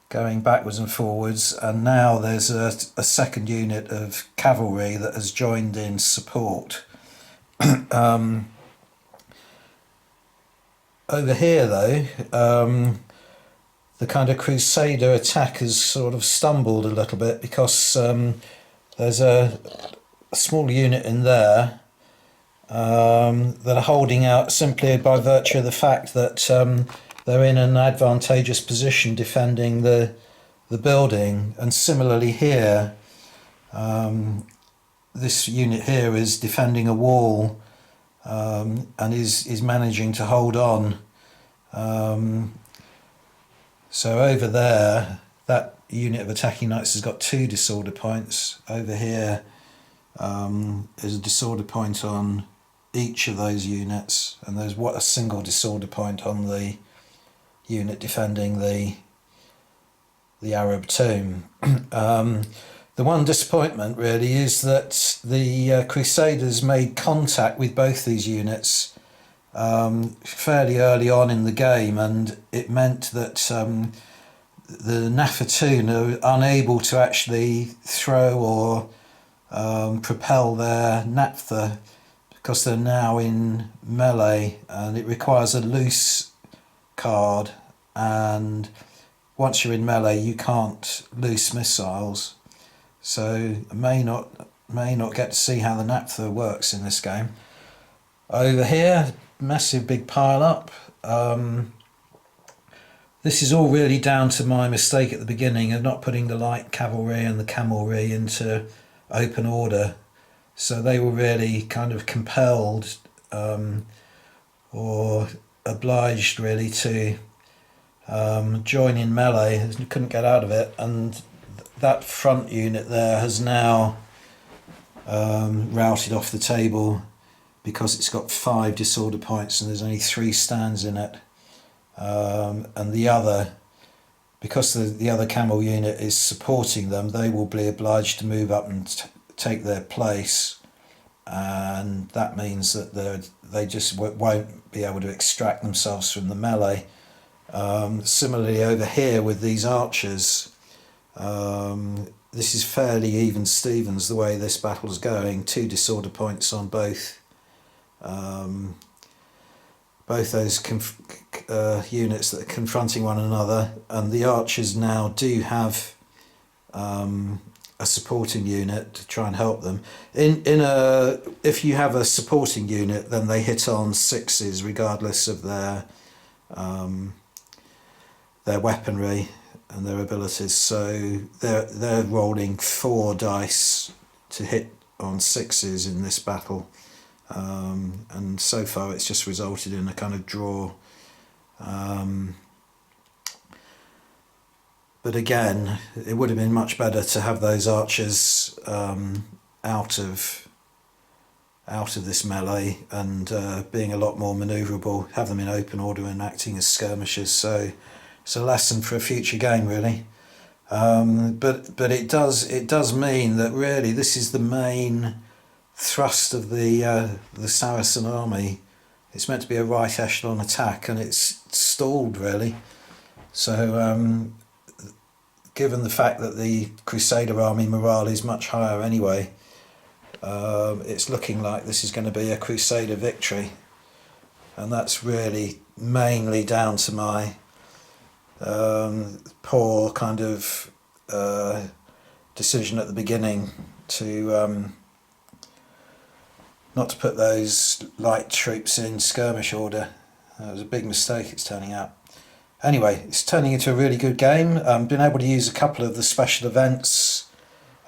going backwards and forwards, and now there's a second unit of cavalry that has joined in support. Over here though, the kind of Crusader attack has sort of stumbled a little bit, because there's a small unit in there that are holding out simply by virtue of the fact that they're in an advantageous position defending the building. And similarly here, this unit here is defending a wall and is managing to hold on. So over there, that unit of attacking knights has got 2 disorder points. Over here is a disorder point on each of those units, and there's a single disorder point on the unit defending the Arab tomb. The one disappointment really is that the Crusaders made contact with both these units fairly early on in the game, and it meant that the Nafatoon are unable to actually throw or propel their naphtha, because they're now in melee, and it requires a loose card, and once you're in melee you can't loose missiles. So I may not get to see how the naphtha works in this game. Over here, massive big pile up. This is all really down to my mistake at the beginning of not putting the light cavalry and the camelry into open order. So they were really kind of compelled or obliged really to join in melee, and couldn't get out of it. And that front unit there has now routed off the table because it's got 5 disorder points and there's only 3 stands in it. And the other, because the other camel unit is supporting them, they will be obliged to move up and take their place, and that means that they just won't be able to extract themselves from the melee. Similarly over here with these archers, this is fairly even Stevens the way this battle's going. 2 disorder points on both those units that are confronting one another, and the archers now do have a supporting unit to try and help them. If you have a supporting unit, then they hit on sixes regardless of their weaponry and their abilities. So they're rolling 4 dice to hit on sixes in this battle, and so far it's just resulted in a kind of draw. But again, it would have been much better to have those archers out of this melee and being a lot more manoeuvrable, have them in open order and acting as skirmishers. So it's a lesson for a future game, really. But it does mean that really this is the main thrust of the Saracen army. It's meant to be a right echelon attack, and it's stalled really. So given the fact that the Crusader army morale is much higher anyway, it's looking like this is going to be a Crusader victory, and that's really mainly down to my poor kind of decision at the beginning to not to put those light troops in skirmish order. That was a big mistake, it's turning out. Anyway, it's turning into a really good game. Been able to use a couple of the special events,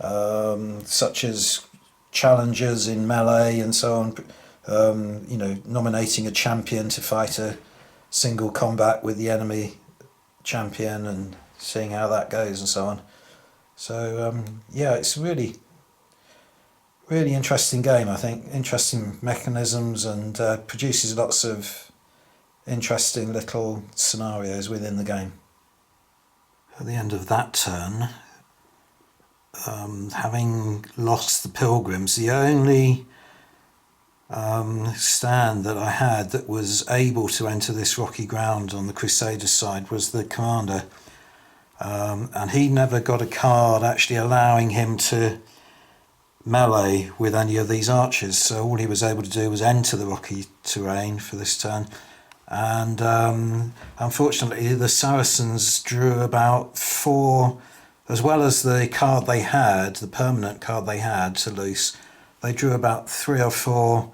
such as challenges in melee and so on. Nominating a champion to fight a single combat with the enemy champion and seeing how that goes and so on. So it's a really interesting game, I think. Interesting mechanisms, and produces lots of interesting little scenarios within the game. At the end of that turn, having lost the pilgrims, the only stand that I had that was able to enter this rocky ground on the Crusaders side was the commander, and he never got a card actually allowing him to melee with any of these archers, so all he was able to do was enter the rocky terrain for this turn. And unfortunately the Saracens drew about 4, as well as the card they had, the permanent card they had to loose, they drew about 3 or 4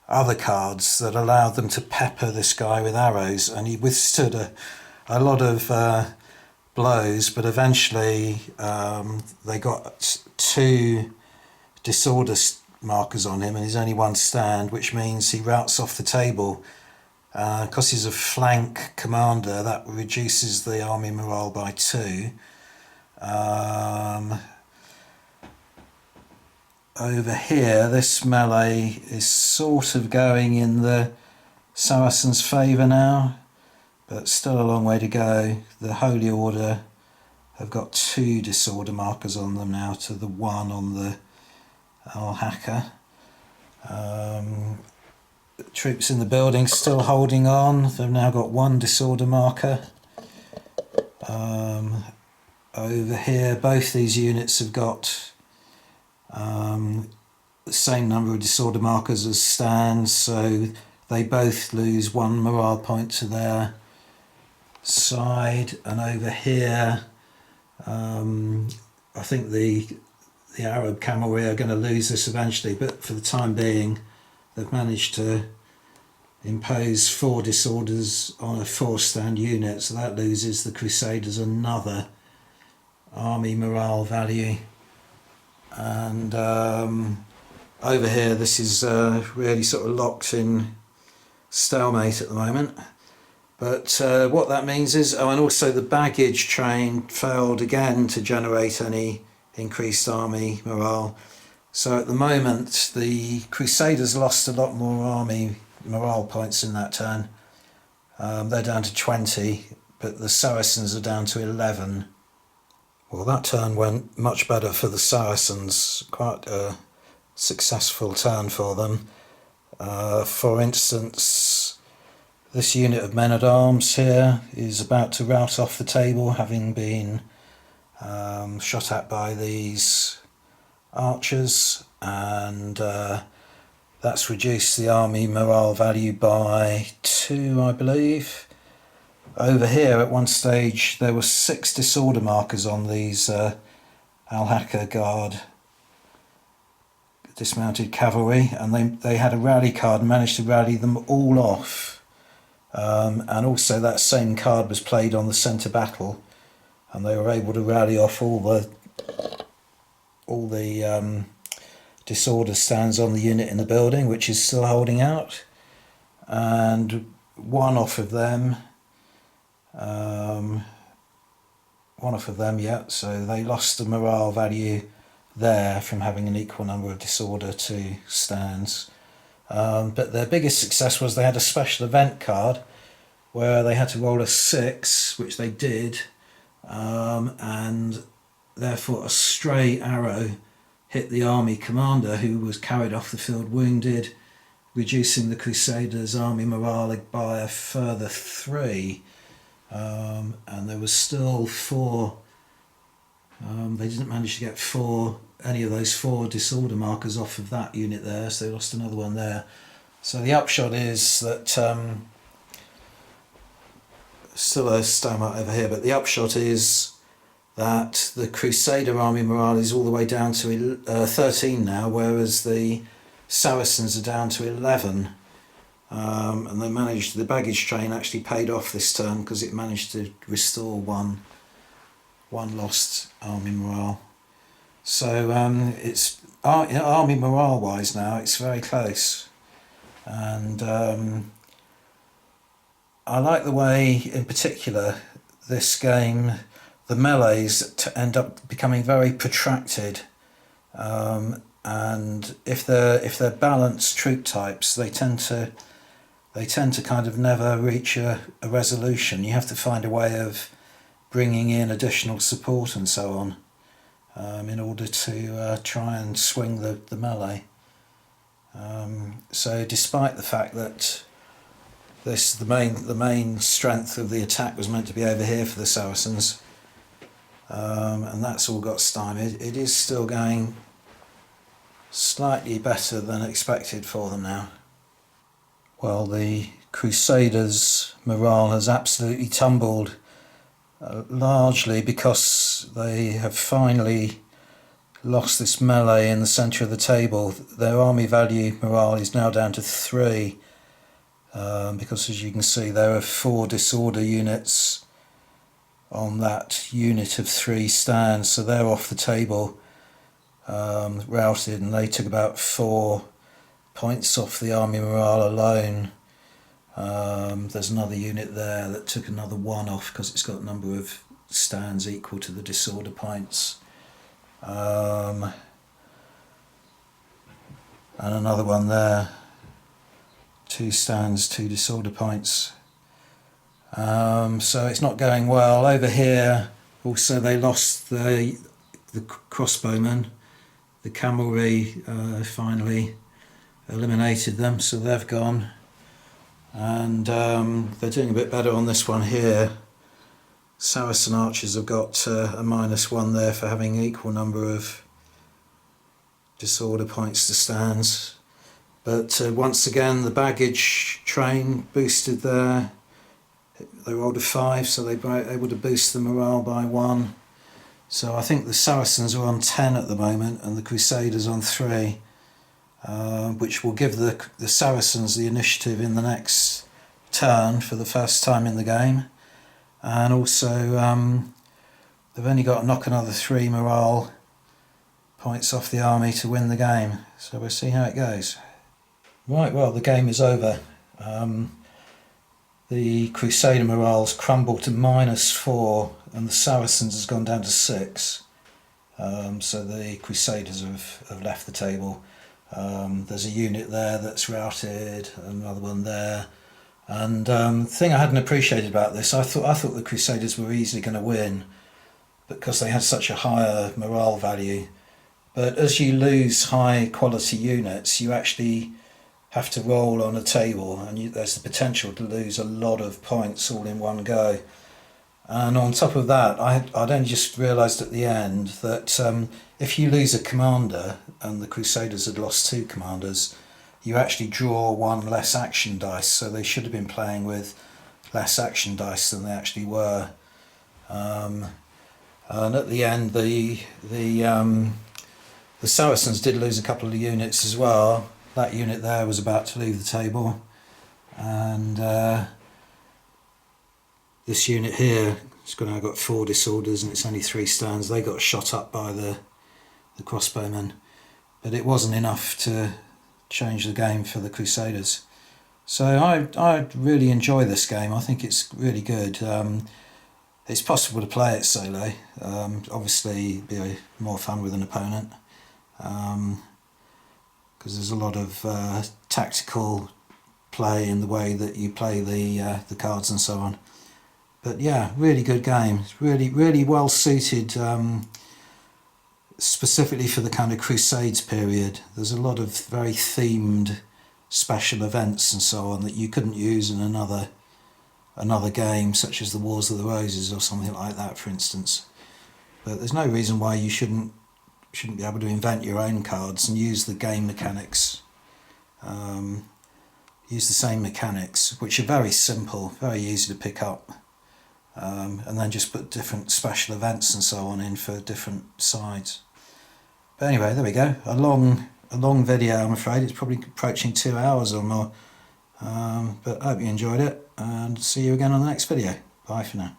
other cards that allowed them to pepper this guy with arrows, and he withstood a lot of blows, but eventually they got 2 disorder markers on him, and he's only 1 stand, which means he routes off the table. Because he's a flank commander, that reduces the army morale by 2. Over here, this melee is sort of going in the Saracens' favour now, but still a long way to go. The Holy Order have got 2 disorder markers on them now to the 1 on the Alhaka. Troops in the building still holding on. They've now got 1 disorder marker. Over here, both these units have got the same number of disorder markers as stands, so they both lose 1 morale point to their side. And over here, I think the Arab cavalry are going to lose this eventually, but for the time being they've managed to impose 4 disorders on a 4-stand unit, so that loses the Crusaders another army morale value. And over here, this is really sort of locked in stalemate at the moment. But what that means is, and also the baggage train failed again to generate any increased army morale. So at the moment, the Crusaders lost a lot more army morale points in that turn. They're down to 20, but the Saracens are down to 11. Well, that turn went much better for the Saracens, quite a successful turn for them. For instance, this unit of men-at-arms here is about to rout off the table, having been shot at by these archers, and that's reduced the army morale value by 2, I believe. Over here, at one stage, there were 6 disorder markers on these Alhaka Guard dismounted cavalry, and they had a rally card and managed to rally them all off. And also that same card was played on the centre battle, and they were able to rally off all the disorder stands on the unit in the building, which is still holding out. And one off of them, yeah. So they lost the morale value there from having an equal number of disorder to stands. But their biggest success was they had a special event card where they had to roll a 6, which they did, and therefore a stray arrow hit the army commander, who was carried off the field wounded, reducing the Crusaders' army morale by a further 3. And there was still 4. They didn't manage to get any of those 4 disorder markers off of that unit there, so they lost another one there. So the upshot is that still a stalemate over here, but the upshot is that the Crusader army morale is all the way down to 13 now, whereas the Saracens are down to 11. And they managed, the baggage train actually paid off this turn because it managed to restore one lost army morale. So it's army morale wise now, it's very close. And I like the way, in particular, this game, the melees end up becoming very protracted. And if they're balanced troop types, they tend to kind of never reach a resolution. You have to find a way of bringing in additional support and so on in order to try and swing the melee. So despite the fact that the main strength of the attack was meant to be over here for the Saracens, and that's all got stymied, it is still going slightly better than expected for them now. Well, the Crusaders' morale has absolutely tumbled, largely because they have finally lost this melee in the centre of the table. Their army value morale is now down to 3, because as you can see there are 4 disorder units on that unit of 3 stands, so they're off the table, routed, and they took about 4 points off the army morale alone. There's another unit there that took another 1 off because it's got a number of stands equal to the disorder points. And another one there, 2 stands, 2 disorder points. So it's not going well. Over here also they lost the crossbowmen. The cavalry finally eliminated them, so they've gone. And they're doing a bit better on this one here. Saracen archers have got a -1 there for having an equal number of disorder points to stands. But once again the baggage train boosted there. They rolled a 5, so they were able to boost the morale by 1. So I think the Saracens are on 10 at the moment and the Crusaders on 3. Which will give the Saracens the initiative in the next turn for the first time in the game. And also they've only got to knock another 3 morale points off the army to win the game. So we'll see how it goes. Right, well, the game is over. The Crusader morale's crumbled to -4 and the Saracens has gone down to 6. So the Crusaders have left the table. There's a unit there that's routed, another one there, and the thing I hadn't appreciated about this, I thought the Crusaders were easily going to win because they had such a higher morale value. But as you lose high quality units, you actually have to roll on a table, and there's the potential to lose a lot of points all in one go. And on top of that, I'd only just realised at the end that if you lose a commander, and the Crusaders had lost 2 commanders, you actually draw 1 less action dice, so they should have been playing with less action dice than they actually were. And at the end, the Saracens did lose a couple of units as well. That unit there was about to leave the table, and this unit here, it's now got 4 disorders and it's only 3 stands. They got shot up by the crossbowmen, but it wasn't enough to change the game for the Crusaders. So I really enjoy this game. I think it's really good. It's possible to play it solo. Obviously, it'd be more fun with an opponent, because there's a lot of tactical play in the way that you play the cards and so on. But yeah, really good game. It's really well suited, specifically for the kind of Crusades period. There's a lot of very themed special events and so on that you couldn't use in another game, such as the Wars of the Roses or something like that, for instance. But there's no reason why you shouldn't be able to invent your own cards and use the game mechanics. Use the same mechanics, which are very simple, very easy to pick up. And then just put different special events and so on in for different sides. But anyway, there we go. A long video, I'm afraid. It's probably approaching 2 hours or more. But I hope you enjoyed it, and see you again on the next video. Bye for now.